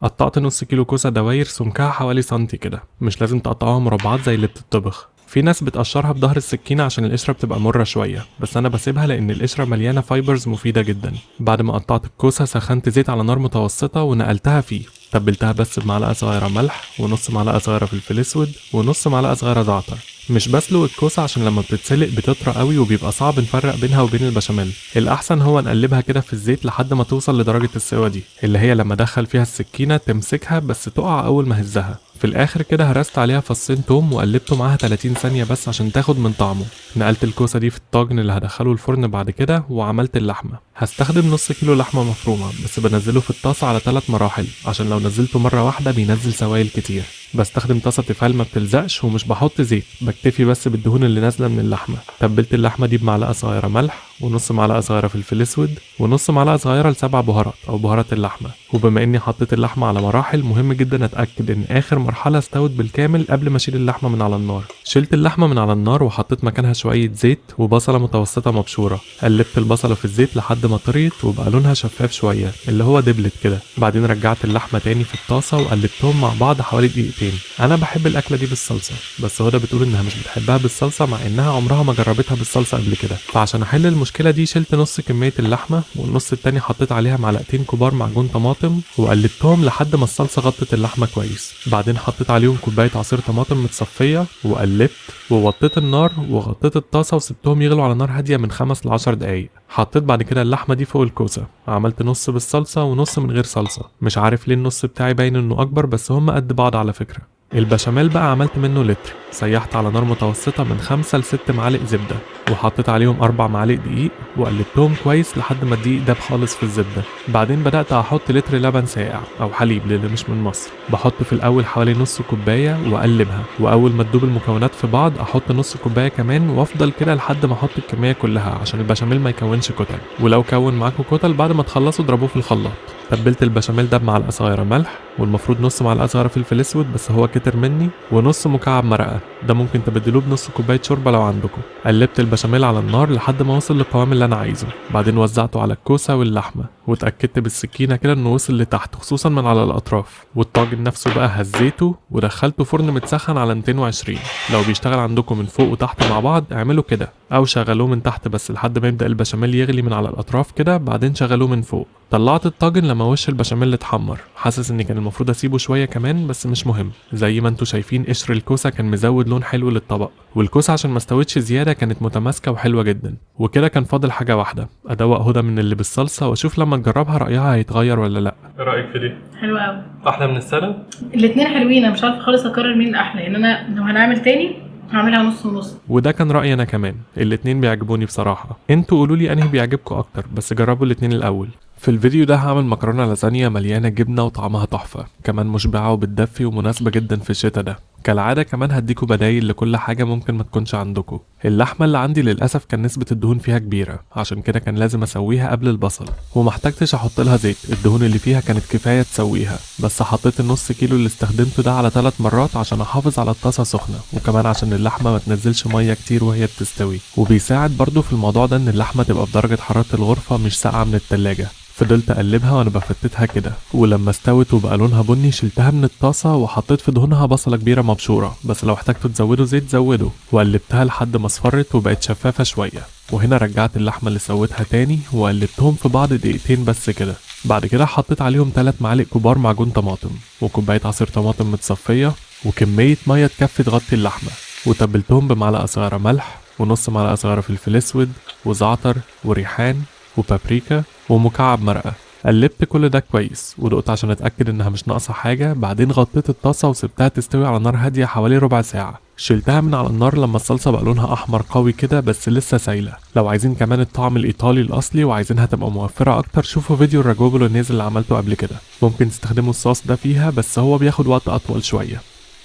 قطعت نص كيلو كوسه دواير سمكها حوالي سنتي كده، مش لازم تقطعوها مربعات زي اللي بتطبخ. في ناس بتقشرها بظهر السكينه عشان القشره بتبقى مره شويه، بس انا بسيبها لان القشره مليانه فايبرز مفيده جدا. بعد ما قطعت الكوسه سخنت زيت على نار متوسطه ونقلتها فيه. تبلتها بس بمعلقه صغيره ملح، ونص معلقه صغيره فلفل اسود، ونص معلقه صغيره زعتر. مش بسلق الكوسه عشان لما بتتسلق بتطرى قوي وبيبقى صعب نفرق بينها وبين البشاميل. الاحسن هو نقلبها كده في الزيت لحد ما توصل لدرجه السوا دي، اللي هي لما ادخل فيها السكينه تمسكها بس تقع اول ما هزها. في الاخر كده هرست عليها فصين توم وقلبته معاها 30 ثانيه بس عشان تاخد من طعمه. نقلت الكوسه دي في الطاجن اللي هدخله الفرن بعد كده، وعملت اللحمه. هستخدم نص كيلو لحمه مفرومه، بس بنزله في الطاسه على 3 مراحل عشان لو نزلته مره واحده بينزل سوائل كتير. بستخدم طاسه تيفال ما بتلزقش، ومش بحط زيت، بكتفي بس بالدهون اللي نازله من اللحمه. تبلت اللحمه دي بمعلقه صغيره ملح، ونص معلقه صغيره فلفل اسود، ونص معلقه صغيره ل7 بهارات او بهارات اللحمه. وبما اني حطيت اللحمه على مراحل، مهم جدا اتاكد ان اخر مرحله استوت بالكامل قبل ما اشيل اللحمه من على النار. شلت اللحمه من على النار وحطيت مكانها شويه زيت وبصله متوسطه مبشوره. قلبت البصله في الزيت لحد ما طريت وبقى لونها شفاف شويه، اللي هو دبلت كده. بعدين رجعت اللحمه تاني في الطاسه وقلبتهم مع بعض حوالي 2 شويتين. انا بحب الاكله دي بالصلصه، بس هدى بتقول انها مش بتحبها بالصلصه مع انها عمرها ما جربتها بالصلصه قبل كده. فعشان احل المشكله دي شلت نص كميه اللحمه، والنص التاني حطيت عليها معلقتين كبار معجون طماطم وقلبتهم لحد ما الصلصه غطت اللحمه كويس. بعدين حطيت عليهم كوبايه عصير طماطم متصفيه وقلبت، ووطيت النار وغطيت الطاسه وسبتهم يغلوا على نار هاديه من 5 ل 10 دقايق. حطيت بعد كده اللحمه دي فوق الكوسه، عملت نص بالصلصه ونص من غير صلصه. مش عارف ليه النص بتاعي باين انه اكبر، بس هما قد بعض على فكره. البشاميل بقى عملت منه لتر، سيحت على نار متوسطة من 5 ل 6 معالق زبدة، وحطيت عليهم 4 معالق دقيق وقلبتهم كويس لحد ما الدقيق داب خالص في الزبدة. بعدين بدأت أحط لتر لبن ساقع أو حليب للي مش من مصر. بحط في الأول حوالي نص كوباية وأقلبها، وأول ما تدوب المكونات في بعض أحط نص كوباية كمان، وأفضل كده لحد ما أحط الكمية كلها عشان البشاميل ما يكونش كتل. ولو كون معاكم كتل بعد ما تخلصوا اضربوه في الخلاط. تبلت البشاميل ده بمعلقة صغيرة ملح، والمفروض نص معلقة صغيرة فلفل اسود بس هو كتر مني، ونص مكعب مرقة، ده ممكن تبدلوه بنص كوباية شوربة لو عندكم. قلبت البشاميل على النار لحد ما وصل للقوام اللي انا عايزه. بعدين وزعته على الكوسة واللحمة، واتأكدت بالسكينة كده انه وصل لتحت خصوصا من على الاطراف. والطاجن نفسه بقى هزيته ودخلته فرن متسخن على 220. لو بيشتغل عندكم من فوق وتحت مع بعض اعملوا كده، او شغلوه من تحت بس لحد ما يبدأ البشاميل يغلي من على الاطراف كده، بعدين شغلوه من فوق. طلعت الطاجن لما وش البشاميل اتحمر، حاسس ان كان المفروض اسيبه شويه كمان بس مش مهم. زي ما انتوا شايفين قشر الكوسه كان مزود لون حلو للطبق، والكوسه عشان ما استوتش زياده كانت متماسكه وحلوه جدا. وكده كان فاضل حاجه واحده، ادوق هدى من اللي بالصلصه واشوف لما تجربها رايها هيتغير ولا لا. ايه رايك في دي؟ حلوه قوي، احلى من السنه. الاتنين حلوين. انا مش عارفه خالص اقرر مين الاحلى، يعني انا لو هنعمل تاني هعملها نص ونص. وده كان رايي انا كمان، الاتنين بيعجبوني بصراحه. انتوا قولوا لي انهي بيعجبكم اكتر، بس جربوا الاتنين الاول. في الفيديو ده هعمل مكرونه لازانيا مليانه جبنه وطعمها تحفه، كمان مشبعه وبتدفي ومناسبه جدا في الشتا ده. كالعاده كمان هديكوا بدايل لكل حاجه ممكن ما تكونش عندكم. اللحمه اللي عندي للاسف كان نسبه الدهون فيها كبيره، عشان كده كان لازم اسويها قبل البصل، ومحتاجتش احط لها زيت، الدهون اللي فيها كانت كفايه تسويها. بس حطيت النص كيلو اللي استخدمته ده على 3 مرات عشان احافظ على الطاسه سخنه، وكمان عشان اللحمه ما تنزلش ميه كتير وهي بتستوي. وبيساعد برضو في الموضوع ده ان اللحمه تبقى في درجه حراره الغرفه مش ساقعه من التلاجة. فضلت اقلبها وانا بفتتها كده، ولما استوت وبقى لونها بني شلتها من الطاسه وحطيت في دهونها بصله كبيره مبشوره، بس لو احتجتوا تزودوا زيت زودوا، وقلبتها لحد ما اصفرت وبقت شفافه شويه. وهنا رجعت اللحمه اللي سويتها تاني وقلبتهم في بعض دقيقتين بس كده. بعد كده حطيت عليهم 3 معالق كبار معجون طماطم، وكوبايه عصير طماطم متصفيه، وكميه ميه تكفي تغطي اللحمه، وتبلتهم بمعلقه صغيره ملح، ونص معلقه صغيره فلفل اسود، وزعتر وريحان وبابريكا ومكعب مرقة. قلبت كل ده كويس ودقت عشان اتأكد انها مش ناقصة حاجة. بعدين غطيت الطاسة وسبتها تستوي على نار هادية حوالي ربع ساعة. شلتها من على النار لما الصلصة بقى لونها احمر قوي كده بس لسه سايلة. لو عايزين كمان الطعم الايطالي الاصلي وعايزينها تبقى موفرة اكتر، شوفوا فيديو الراجو بولونيز اللي عملته قبل كده، ممكن تستخدموا الصوص ده فيها، بس هو بياخد وقت اطول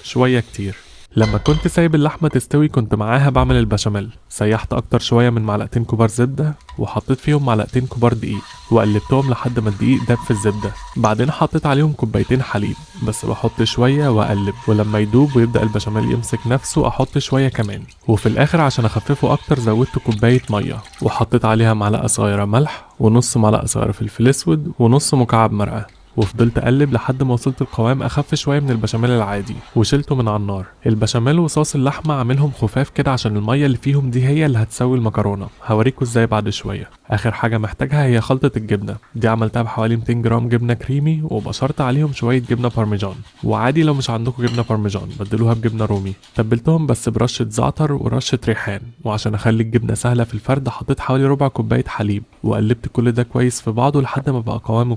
شوية كتير. لما كنت سايب اللحمة تستوي كنت معاها بعمل البشاميل. سيحت اكتر شوية من معلقتين كبار زبدة، وحطيت فيهم معلقتين كبار دقيق، وقلبتهم لحد ما الدقيق داب في الزبدة. بعدين حطيت عليهم كوبايتين حليب، بس بحط شوية واقلب، ولما يدوب ويبدأ البشاميل يمسك نفسه احط شوية كمان. وفي الاخر عشان اخففه اكتر زودت كوباية مية، وحطيت عليها معلقة صغيرة ملح، ونص معلقة صغيرة فلفل اسود، ونص مكعب مرقة. وفضلت اقلب لحد ما وصلت القوام اخف شويه من البشاميل العادي، وشلته من على النار. البشاميل وصوص اللحمه عاملهم خفاف كده عشان الميه اللي فيهم دي هي اللي هتسوي المكرونه، هوريكم ازاي بعد شويه. اخر حاجه محتاجها هي خلطه الجبنه، دي عملتها بحوالي 200 جرام جبنه كريمي، وبشرت عليهم شويه جبنه بارميجان، وعادي لو مش عندكم جبنه بارميجان بدلوها بجبنه رومي. تبلتهم بس برشه زعتر ورشه ريحان، وعشان اخلي الجبنه سهله في الفرد حطيت حوالي ربع كوبايه حليب، وقلبت كل ده كويس في بعضه لحد ما بقى قوامه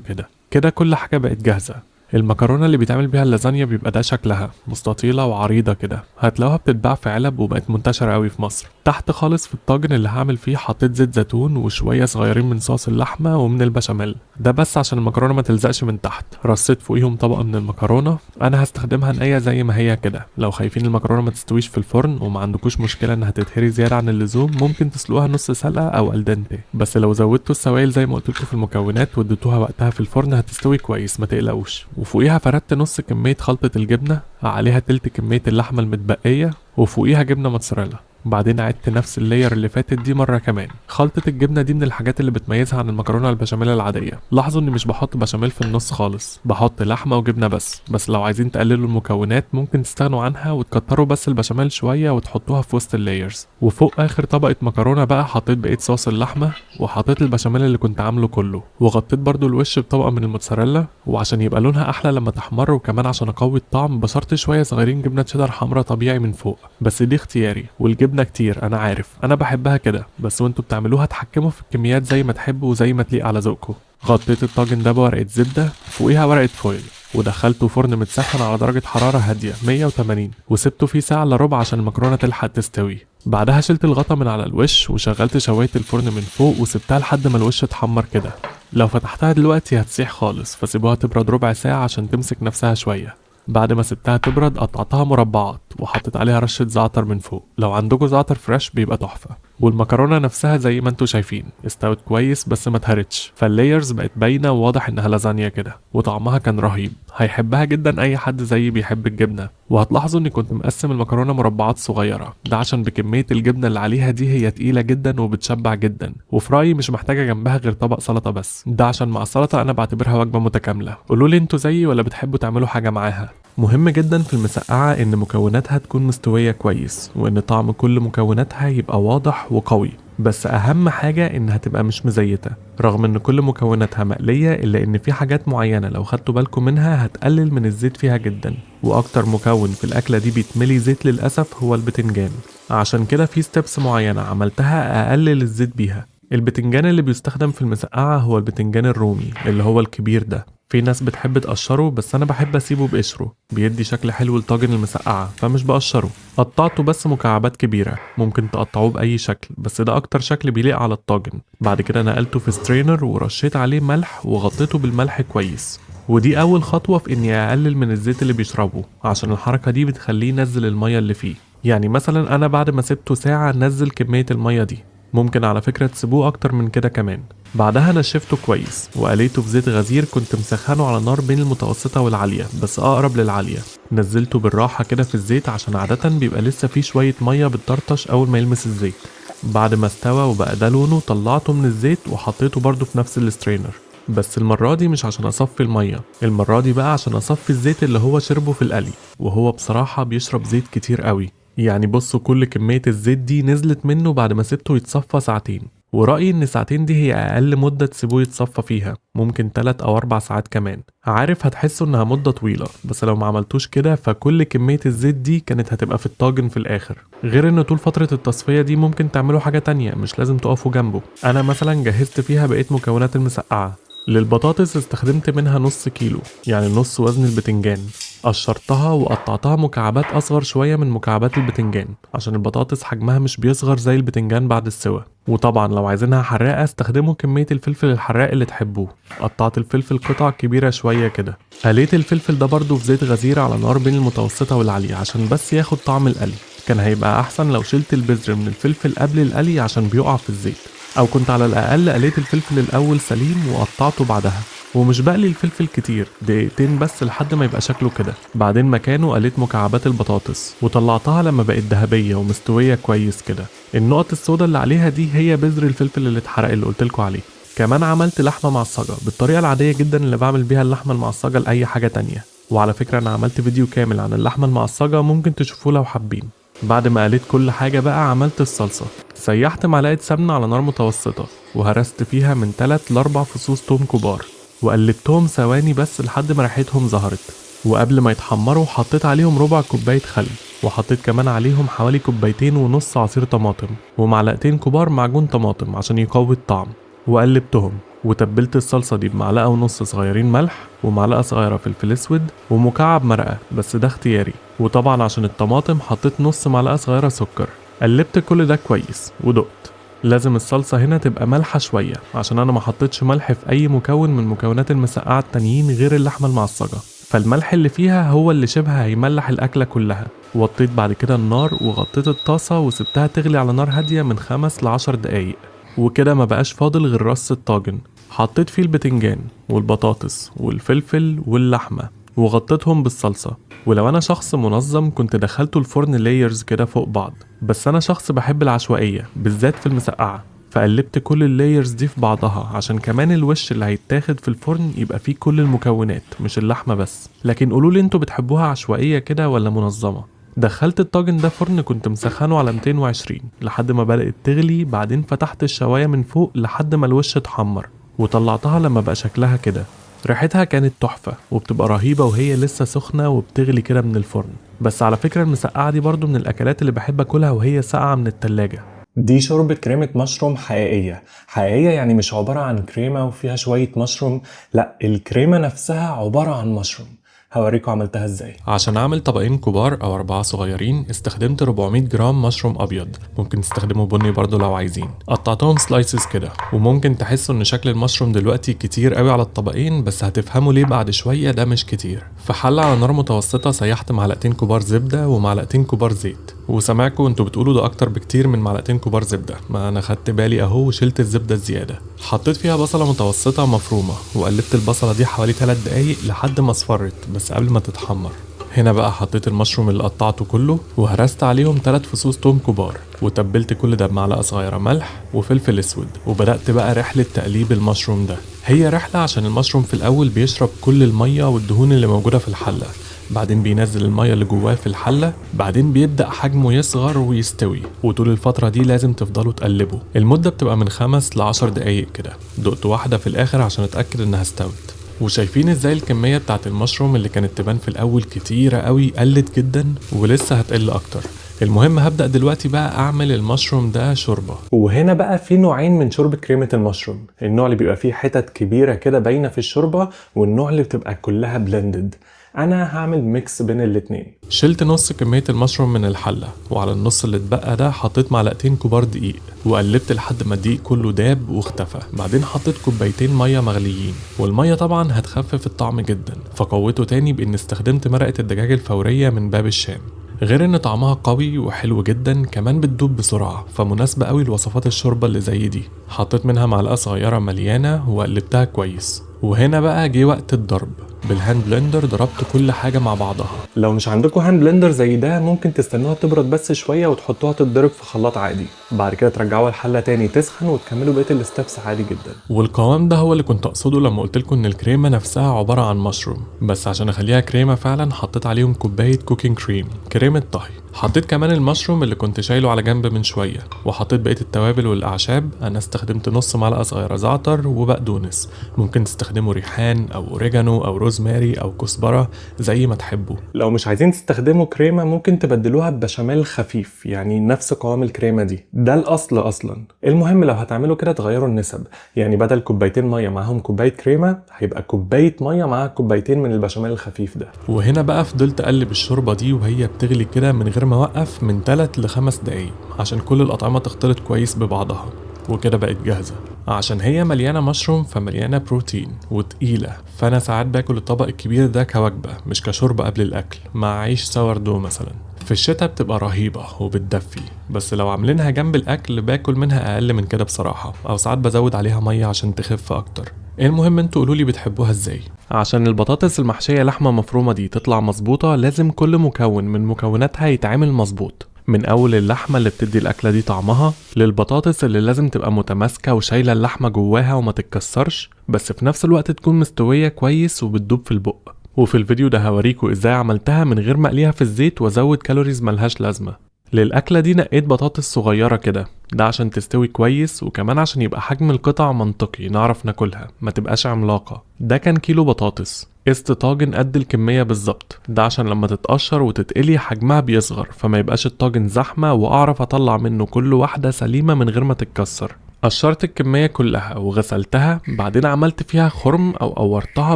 كده كل حاجة بقت جاهزة. المكرونة اللي بيتعمل بيها اللازانيا بيبقى ده شكلها مستطيلة وعريضة كده، هتلاقوها بتتباع في علب وبقت منتشرة قوي في مصر. تحت خالص في الطاجن اللي هعمل فيه حطيت زيت زيتون وشوية صغيرين من صوص اللحمة ومن البشاميل، ده بس عشان المكرونة ما تلزقش من تحت. رصيت فوقيهم طبقة من المكرونة، انا هستخدمها نية زي ما هي كده. لو خايفين المكرونة ما تستويش في الفرن وما عندكوش مشكلة انها تتهري زيادة عن اللزوم، ممكن تسلقوها نص سلقة او الدنتي، بس لو زودتوا السوائل زي ما قلت لكم في المكونات واديتوها وقتها في الفرن هتستوي كويس ما تقلقوش. وفوقيها فردت نص كمية خلطة الجبنة، عليها تلت كمية اللحمة المتبقية، وفوقيها جبنة موتزاريلا. وبعدين عدت نفس اللاير اللي فاتت دي مرة كمان. خلطة الجبنة دي من الحاجات اللي بتميزها عن المكرونة البشاميل العادية. لاحظوا اني مش بحط بشاميل في النص خالص، بحط لحمة وجبنة بس لو عايزين تقللوا المكونات ممكن تستغنوا عنها وتكتروا بس البشاميل شوية وتحطوها في وسط اللايرز. وفوق اخر طبقة مكرونة بقى حطيت بقية صوص اللحمة، وحطيت البشاميل اللي كنت عامله كله، وغطيت برضو الوش بطبقة من الموتزاريلا. وعشان يبقى لونها احلى لما تحمر، وكمان عشان اقوي الطعم، بشرت شوية صغيرين جبنة شيدر حمرا طبيعي من فوق، بس دي اختياري. والجبنة كتير انا عارف، انا بحبها كده، بس وانتوا بتعملوها تحكموا في الكميات زي ما تحبوا وزي ما تليق على ذوقكم. غطيت الطاجن ده بورقة زبدة، فوقيها ورقة فويل، ودخلته فرن متسخن على درجة حرارة هادية 180، وسبته فيه ساعة الا ربع عشان المكرونة تلحق تستوي. بعدها شلت الغطا من على الوش وشغلت شواية الفرن من فوق وسبتها لحد ما الوش اتحمر كده. لو فتحتها دلوقتي هتسيح خالص، فسيبوها تبرد ربع ساعة عشان تمسك نفسها شوية. بعد ما سبتها تبرد قطعتها مربعات وحطيت عليها رشة زعتر من فوق، لو عندكم زعتر فريش بيبقى تحفة. والمكرونة نفسها زي ما انتوا شايفين استوت كويس بس ما اتهرتش، فاللايرز بقت باينة وواضح انها لازانيا كده، وطعمها كان رهيب. هيحبها جدا اي حد زيي بيحب الجبنة. وهتلاحظوا اني كنت مقسم المكرونة مربعات صغيرة، ده عشان بكمية الجبنة اللي عليها دي هي تقيلة جدا وبتشبع جدا، وفي رأيي مش محتاجة جنبها غير طبق سلطة بس، ده عشان مع السلطة انا بعتبرها وجبة متكاملة. قولولي انتوا زيي ولا بتحبوا تعملوا حاجة معاها. مهم جدا في المسقعة ان مكوناتها تكون مستوية كويس، وان طعم كل مكوناتها يبقى واضح وقوي، بس اهم حاجة انها تبقى مش مزيتة. رغم ان كل مكوناتها مقلية، الا ان في حاجات معينة لو خدتوا بالكم منها هتقلل من الزيت فيها جدا. واكتر مكون في الاكلة دي بيتملي زيت للأسف هو البتنجان، عشان كده في ستيبس معينة عملتها اقلل الزيت بيها. البتنجان اللي بيستخدم في المسقعة هو البتنجان الرومي اللي هو الكبير ده. في ناس بتحب تقشره، بس انا بحب اسيبه بقشره، بيدي شكل حلو لطاجن المسقعة، فمش بقشره. قطعته بس مكعبات كبيرة، ممكن تقطعوه بأي شكل، بس ده أكتر شكل بيليق على الطاجن. بعد كده نقلته في سترينر ورشيت عليه ملح وغطيته بالملح كويس. ودي أول خطوة في إني أقلل من الزيت اللي بيشربه، عشان الحركة دي بتخليه ينزل المية اللي فيه. يعني مثلا أنا بعد ما سبته ساعة نزل كمية المية دي، ممكن على فكرة تسيبوه أكتر من كده كمان. بعدها نشفته كويس وقليته في زيت غزير كنت مسخنه على نار بين المتوسطة والعالية، بس أقرب للعالية. نزلته بالراحة كده في الزيت عشان عادة بيبقى لسه فيه شوية مية بتطرطش أول ما يلمس الزيت. بعد ما استوى وبقى ده لونه طلعته من الزيت وحطيته برضو في نفس السترينر، بس المرة دي مش عشان أصفي المية، المرة دي بقى عشان أصفي الزيت اللي هو شربه في القلي، وهو بصراحة بيشرب زيت كتير قوي. يعني بصوا كل كمية الزيت دي نزلت منه بعد ما سبته يتصفى ساعتين. ورأيي ان ساعتين دي هي اقل مدة تسيبوه يتصفى فيها، ممكن 3 أو 4 ساعات كمان. عارف هتحسوا انها مدة طويلة، بس لو ما عملتوش كده فكل كمية الزيت دي كانت هتبقى في الطاجن في الاخر. غير ان طول فترة التصفية دي ممكن تعملوا حاجة تانية، مش لازم تقفوا جنبه. انا مثلا جهزت فيها بقية مكونات المسقعة. للبطاطس استخدمت منها نص كيلو، يعني نص وزن البتنجان. قشرتها وقطعتها مكعبات اصغر شوية من مكعبات البتنجان، عشان البطاطس حجمها مش بيصغر زي البتنجان بعد السوا. وطبعا لو عايزينها حراقة استخدموا كمية الفلفل الحراق اللي تحبوه. قطعت الفلفل قطع كبيرة شوية كده. قليت الفلفل ده برضو في زيت غزير على نار بين المتوسطة والعالية عشان بس ياخد طعم القلي. كان هيبقى احسن لو شلت البذر من الفلفل قبل القلي عشان بيقع في الزيت، او كنت على الاقل قليت الفلفل الاول سليم وقطعته بعدها. ومش بقلي الفلفل كتير، دقيقتين بس لحد ما يبقى شكله كده. بعدين مكانه قليت مكعبات البطاطس وطلعتها لما بقت ذهبيه ومستويه كويس كده. النقط السوداء اللي عليها دي هي بذر الفلفل اللي اتحرق اللي قلتلكوا عليه. كمان عملت لحمه معصجه بالطريقه العاديه جدا اللي بعمل بيها اللحمه المعصجه لاي حاجه تانية. وعلى فكره انا عملت فيديو كامل عن اللحمه المعصجه، ممكن تشوفوه لو حابين. بعد ما قليت كل حاجة بقى عملت الصلصة. سيحت معلقة سمنة على نار متوسطة وهرست فيها من 3 ل 4 فصوص توم كبار، وقلبتهم ثواني بس لحد ما ريحتهم ظهرت. وقبل ما يتحمروا حطيت عليهم ربع كوباية خل، وحطيت كمان عليهم حوالي 2.5 كوباية عصير طماطم ومعلقتين كبار معجون طماطم عشان يقوي الطعم. وقلبتهم وتبلت الصلصة دي بمعلقة ونص صغيرين ملح ومعلقة صغيرة فلفل اسود ومكعب مرقة، بس ده اختياري. وطبعا عشان الطماطم حطيت نص معلقة صغيرة سكر. قلبت كل ده كويس ودقت. لازم الصلصة هنا تبقى مالحة شوية عشان انا ما حطيتش ملح في اي مكون من مكونات المسقعة التانيين غير اللحمة المعصجة، فالملح اللي فيها هو اللي شبه هيملح الاكلة كلها. وطيت بعد كده النار وغطيت الطاسة وسبتها تغلي على نار هادية من 5 ل 10 دقايق. وكده ما بقاش فاضل غير رص الطاجن. حطيت فيه البتنجان والبطاطس والفلفل واللحمة وغطيتهم بالصلصة. ولو انا شخص منظم كنت دخلته الفرن لايرز كده فوق بعض، بس انا شخص بحب العشوائية بالذات في المسقعة، فقلبت كل اللايرز دي في بعضها عشان كمان الوش اللي هيتاخد في الفرن يبقى فيه كل المكونات مش اللحمة بس. لكن قولولي انتوا بتحبوها عشوائية كده ولا منظمة؟ دخلت الطاجن ده فرن كنت مسخنه على 220 لحد ما بدأت تغلي، بعدين فتحت الشواية من فوق لحد ما الوش اتحمر وطلعتها لما بقى شكلها كده. ريحتها كانت تحفة وبتبقى رهيبة وهي لسه سخنة وبتغلي كده من الفرن. بس على فكرة المسقعة دي برضو من الأكلات اللي بحب أكلها وهي ساقعة من التلاجة. دي شوربة كريمة مشروم حقيقية حقيقية، يعني مش عبارة عن كريمة وفيها شوية مشروم، لا الكريمة نفسها عبارة عن مشروم. هوريكم عملتها ازاي. عشان اعمل طبقين كبار او 4 صغيرين استخدمت 400 جرام مشروم ابيض، ممكن تستخدموا بني برضو لو عايزين. قطعتهم سلايسز كده، وممكن تحسوا ان شكل المشروم دلوقتي كتير قوي على الطبقين، بس هتفهموا ليه بعد شوية ده مش كتير. في حلة على نار متوسطة سيحت معلقتين كبار زبدة ومعلقتين كبار زيت، وسمعكوا انتوا بتقولوا ده اكتر بكتير من معلقتين كبار زبدة، ما انا خدت بالي اهو وشلت الزبدة الزيادة. حطيت فيها بصلة متوسطة مفرومة وقلبت البصلة دي حوالي 3 دقايق لحد ما اصفرت بس قبل ما تتحمر. هنا بقى حطيت المشروم اللي قطعته كله وهرست عليهم 3 فصوص توم كبار، وتبلت كل ده بمعلقة صغيرة ملح وفلفل اسود، وبدأت بقى رحلة تقليب المشروم ده. هي رحلة عشان المشروم في الاول بيشرب كل المية والدهون اللي موجودة في الحلة، بعدين بينزل المية اللي جواه في الحلة، بعدين بيبدأ حجمه يصغر ويستوي، وطول الفترة دي لازم تفضلوا تقلبوا. المدة بتبقى من 5 ل 10 دقايق كده. دقت واحدة في الآخر عشان اتأكد انها استوت. وشايفين ازاي الكمية بتاعت المشروم اللي كانت تبان في الأول كتيرة قوي قلت جدا ولسه هتقل أكتر. المهم هبدأ دلوقتي بقى أعمل المشروم ده شوربة. وهنا بقى في نوعين من شوربة كريمة المشروم، النوع اللي بيبقى فيه حتت كبيرة كده باينة في الشوربة، والنوع اللي بتبقى كلها بلندد. انا هعمل ميكس بين الاتنين. شلت نص كمية المشروم من الحلة، وعلى النص اللي اتبقى ده حطيت معلقتين كبار دقيق وقلبت لحد ما الدقيق كله داب واختفى. بعدين حطيت كوبايتين مية مغليين، والمية طبعا هتخفف الطعم جدا، فقوته تاني بان استخدمت مرقة الدجاج الفورية من باب الشام. غير ان طعمها قوي وحلو جدا، كمان بتدوب بسرعة، فمناسبة قوي لوصفات الشوربة اللي زي دي. حطيت منها معلقة صغيرة مليانة وقلبتها كويس. وهنا بقى جه وقت الضرب. بالهاند بلندر ضربت كل حاجة مع بعضها. لو مش عندكم هاند بلندر زي ده ممكن تستنوها تبرد بس شوية وتحطوها تتضرب في خلاط عادي، بعد كده ترجعوها الحلة تاني تسخن وتكملوا بقية الستبس عادي جدا. والقوام ده هو اللي كنت اقصده لما قلتلكم ان الكريمة نفسها عبارة عن مشروم، بس عشان اخليها كريمة فعلا حطيت عليهم كوباية كوكينج كريم، كريمة طهي. حطيت كمان المشروم اللي كنت شايله على جنب من شوية، وحطيت بقية التوابل والأعشاب. أنا استخدمت نص معلقة صغيرة زعتر وبقدونس، ممكن تستخدموا ريحان أو أوريجانو أو روزماري أو كزبرة زي ما تحبوا. لو مش عايزين تستخدموا كريمة ممكن تبدلوها ببشاميل خفيف، يعني نفس قوام الكريمة دي، ده الأصل أصلا. المهم لو هتعملوا كده تغيروا النسب، يعني بدل كوبايتين مية معاهم كوباية كريمة هيبقى كوباية مية معاها كوبايتين من البشاميل الخفيف ده. وهنا بقى فضلت أقلب الشوربة دي وهي بتغلي كده من غير ما أوقف من 3 ل 5 دقايق عشان كل الأطعمة تختلط كويس ببعضها. وكده بقت جاهزة. عشان هي مليانة مشروم فمليانة بروتين وتقيلة، فأنا ساعات باكل الطبق الكبير ده كوجبة مش كشوربة قبل الأكل مع عيش ساوردو مثلا. في الشتاء بتبقى رهيبة وبتدفي، بس لو عاملينها جنب الأكل باكل منها أقل من كده بصراحة، أو ساعات بزود عليها مية عشان تخف أكتر. المهم انتوا قولولي بتحبوها ازاي. عشان البطاطس المحشية لحمة مفرومة دي تطلع مظبوطة لازم كل مكون من مكوناتها يتعامل مظبوط، من اول اللحمة اللي بتدي الاكلة دي طعمها، للبطاطس اللي لازم تبقى متماسكة وشايلة اللحمة جواها وما تتكسرش بس في نفس الوقت تكون مستوية كويس وبتدوب في البق. وفي الفيديو ده هوريكوا ازاي عملتها من غير ما اقليها في الزيت وازود كالوريز ملهاش لازمة. للأكلة دي نقيت بطاطس صغيرة كده، ده عشان تستوي كويس وكمان عشان يبقى حجم القطع منطقي نعرف ناكلها ما تبقاش عملاقة. ده كان كيلو بطاطس، قست طاجن قد الكمية بالظبط، ده عشان لما تتقشر وتتقلي حجمها بيصغر فما يبقاش الطاجن زحمة واعرف اطلع منه كل واحدة سليمة من غير ما تتكسر. قشرت الكمية كلها وغسلتها، بعدين عملت فيها خرم او قورتها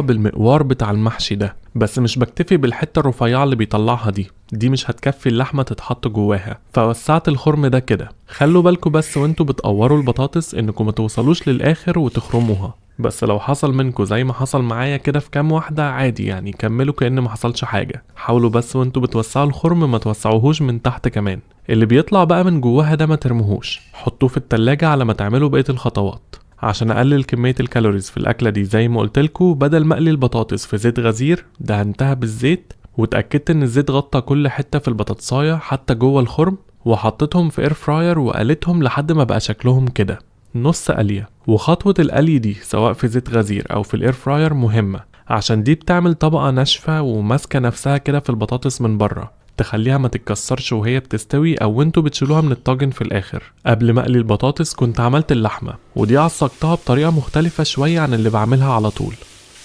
بالمقوار بتاع المحشي ده، بس مش بكتفي بالحتة الرفيعة اللي بيطلعها دي مش هتكفي اللحمة تتحط جواها، فوسعت الخرم ده كده. خلوا بالكوا بس وانتوا بتقوروا البطاطس انكم ما توصلوش للاخر وتخرموها، بس لو حصل منكم زي ما حصل معايا كده في كام واحدة عادي يعني كملوا كأن ما حصلش حاجة. حاولوا بس وانتوا بتوسعوا الخرم ما توسعوهوش من تحت كمان. اللي بيطلع بقى من جواها ده ما ترموهوش، حطوه في التلاجة على ما تعملوا بقية الخطوات. عشان اقلل كمية الكالوريز في الاكلة دي زي ما قلتلكوا، بدل ما اقلي البطاطس في زيت غزير دهنتها بالزيت، واتأكدت ان الزيت غطى كل حتة في البطاطساية حتى جوه الخرم، وحطيتهم في اير فراير وقليتهم لحد ما بقى شكلهم كده نص قلية. وخطوة القلي دي سواء في زيت غزير او في الاير فراير مهمة، عشان دي بتعمل طبقة ناشفة وماسكة نفسها كده في البطاطس من بره، تخليها ما تتكسرش وهي بتستوي او انتوا بتشيلوها من الطاجن في الاخر. قبل ما اقلي البطاطس كنت عملت اللحمة، ودي عصقتها بطريقة مختلفة شوية عن اللي بعملها على طول.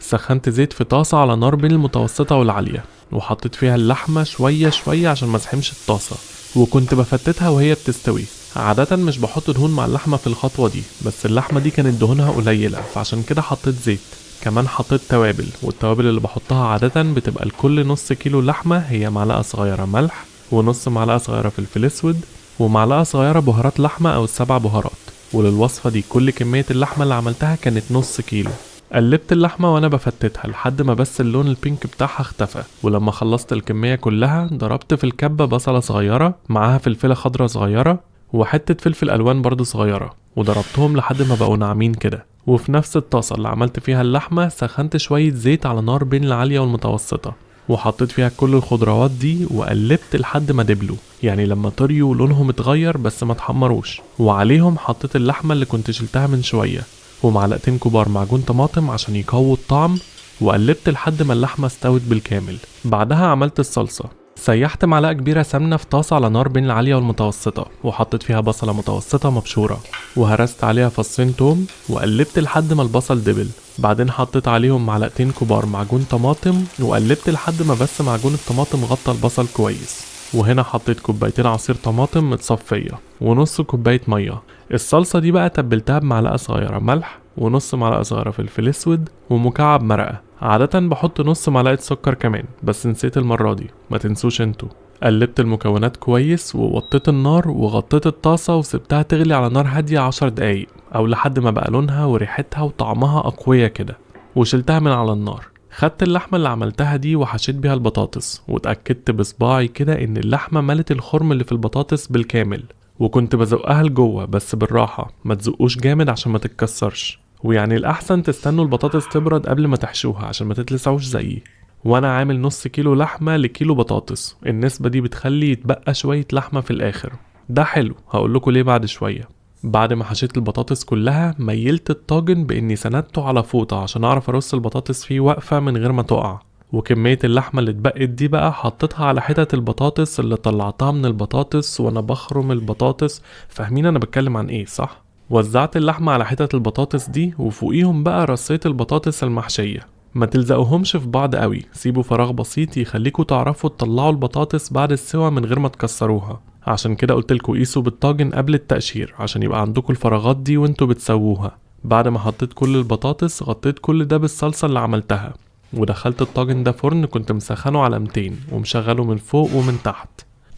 سخنت زيت في طاسة على نار بين المتوسطة والعالية، وحطيت فيها اللحمة شوية شوية عشان ما ازحمش الطاسة، وكنت بفتتها وهي بتستوي. عادة مش بحط دهون مع اللحمة في الخطوة دي، بس اللحمة دي كانت دهونها قليلة فعشان كده حطيت زيت. كمان حطيت توابل، والتوابل اللي بحطها عادة بتبقى لكل نص كيلو لحمة هي معلقة صغيرة ملح، ونص معلقة صغيرة فلفل اسود، ومعلقة صغيرة بهارات لحمة او ال7 بهارات. وللوصفة دي كل كمية اللحمة اللي عملتها كانت نص كيلو. قلبت اللحمة وانا بفتتها لحد ما بس اللون البينك بتاعها اختفى، ولما خلصت الكمية كلها ضربت في الكبة بصلة صغيرة معاها فلفلة خضرة صغيرة وحتة فلفل الوان برضو صغيرة، وضربتهم لحد ما بقوا ناعمين كده. وفي نفس الطاسة اللي عملت فيها اللحمة سخنت شوية زيت على نار بين العالية والمتوسطة، وحطيت فيها كل الخضروات دي وقلبت لحد ما دبلوا، يعني لما طريوا لونهم اتغير بس ما اتحمروش. وعليهم حطيت اللحمة اللي كنت شلتها من شوية، ومعلقتين كبار معجون طماطم عشان يقووا الطعم، وقلبت لحد ما اللحمة استوت بالكامل. بعدها عملت الصلصة. سيحت معلقة كبيرة سمنة في طاسة على نار بين العالية والمتوسطة، وحطيت فيها بصلة متوسطة مبشورة، وهرست عليها فصين توم، وقلبت لحد ما البصل دبل. بعدين حطيت عليهم معلقتين كبار معجون طماطم، وقلبت لحد ما بس معجون الطماطم غطى البصل كويس. وهنا حطيت كوبايتين عصير طماطم متصفية ونص كوباية مية. الصلصة دي بقى تبلتها بمعلقة صغيرة ملح، ونص معلقة صغيرة فلفل اسود، ومكعب مرقة. عادة بحط نص معلقة سكر كمان بس نسيت المرة دي، ما تنسوش انتوا. قلبت المكونات كويس ووطيت النار وغطيت الطاسة وسبتها تغلي على نار هادية 10 دقايق او لحد ما بقى لونها وريحتها وطعمها اقوية كده، وشلتها من على النار. خدت اللحمة اللي عملتها دي وحشيت بيها البطاطس، واتأكدت بصباعي كده ان اللحمة ملت الخرم اللي في البطاطس بالكامل، وكنت بزقها لجوه بس بالراحة، ما تزقوش جامد عشان ما تتكسرش. ويعني الأحسن تستنوا البطاطس تبرد قبل ما تحشوها عشان ما تتلسعوش زيي. وانا عامل نص كيلو لحمة لكيلو بطاطس، النسبة دي بتخلي يتبقى شوية لحمة في الآخر. ده حلو، هقولكوا ليه بعد شوية. بعد ما حشيت البطاطس كلها ميلت الطاجن بإني سندته على فوطة عشان أعرف أرص البطاطس فيه واقفة من غير ما تقع. وكمية اللحمة اللي اتبقت دي بقى حطيتها على حتت البطاطس اللي طلعتها من البطاطس وانا بخرم البطاطس. فاهمين انا بتكلم عن ايه صح؟ وزعت اللحمة على حتت البطاطس دي، وفوقيهم بقى رصيت البطاطس المحشية. ما تلزقوهمش في بعض قوي، سيبوا فراغ بسيط يخليكوا تعرفوا تطلعوا البطاطس بعد السوا من غير ما تكسروها. عشان كده قلتلكوا قيسوا بالطاجن قبل التقشير عشان يبقى عندكوا الفراغات دي وانتوا بتسووها. بعد ما حطيت كل البطاطس غطيت كل ده بالصلصة اللي عملتها، ودخلت الطاجن ده فرن كنت مسخنه على 200 ومشغله من فوق ومن تحت،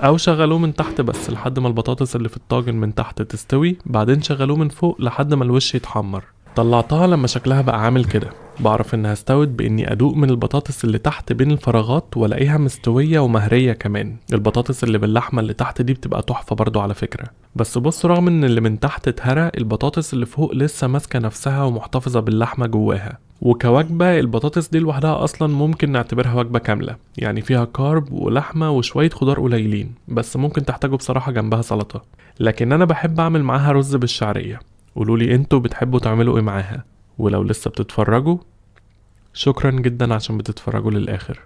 او شغلوه من تحت بس لحد ما البطاطس اللي في الطاجن من تحت تستوي، بعدين شغلوه من فوق لحد ما الوش يتحمر. طلعتها لما شكلها بقى عامل كده، بعرف انها استوت باني ادوق من البطاطس اللي تحت بين الفراغات والاقيها مستوية ومهرية كمان. البطاطس اللي باللحمة اللي تحت دي بتبقى تحفة برضو على فكرة، بس بص رغم ان اللي من تحت اتهرى، البطاطس اللي فوق لسه ماسكة نفسها ومحتفظة باللحمة جواها. وكوجبة البطاطس دي لوحدها اصلا ممكن نعتبرها وجبة كاملة، يعني فيها كارب ولحمة وشوية خضار قليلين، بس ممكن تحتاجوا بصراحة جنبها سلطة. لكن انا بحب اعمل معاها رز بالشعرية. قولولي انتوا بتحبوا تعملوا ايه معاها، ولو لسه بتتفرجوا شكرا جدا عشان بتتفرجوا للآخر.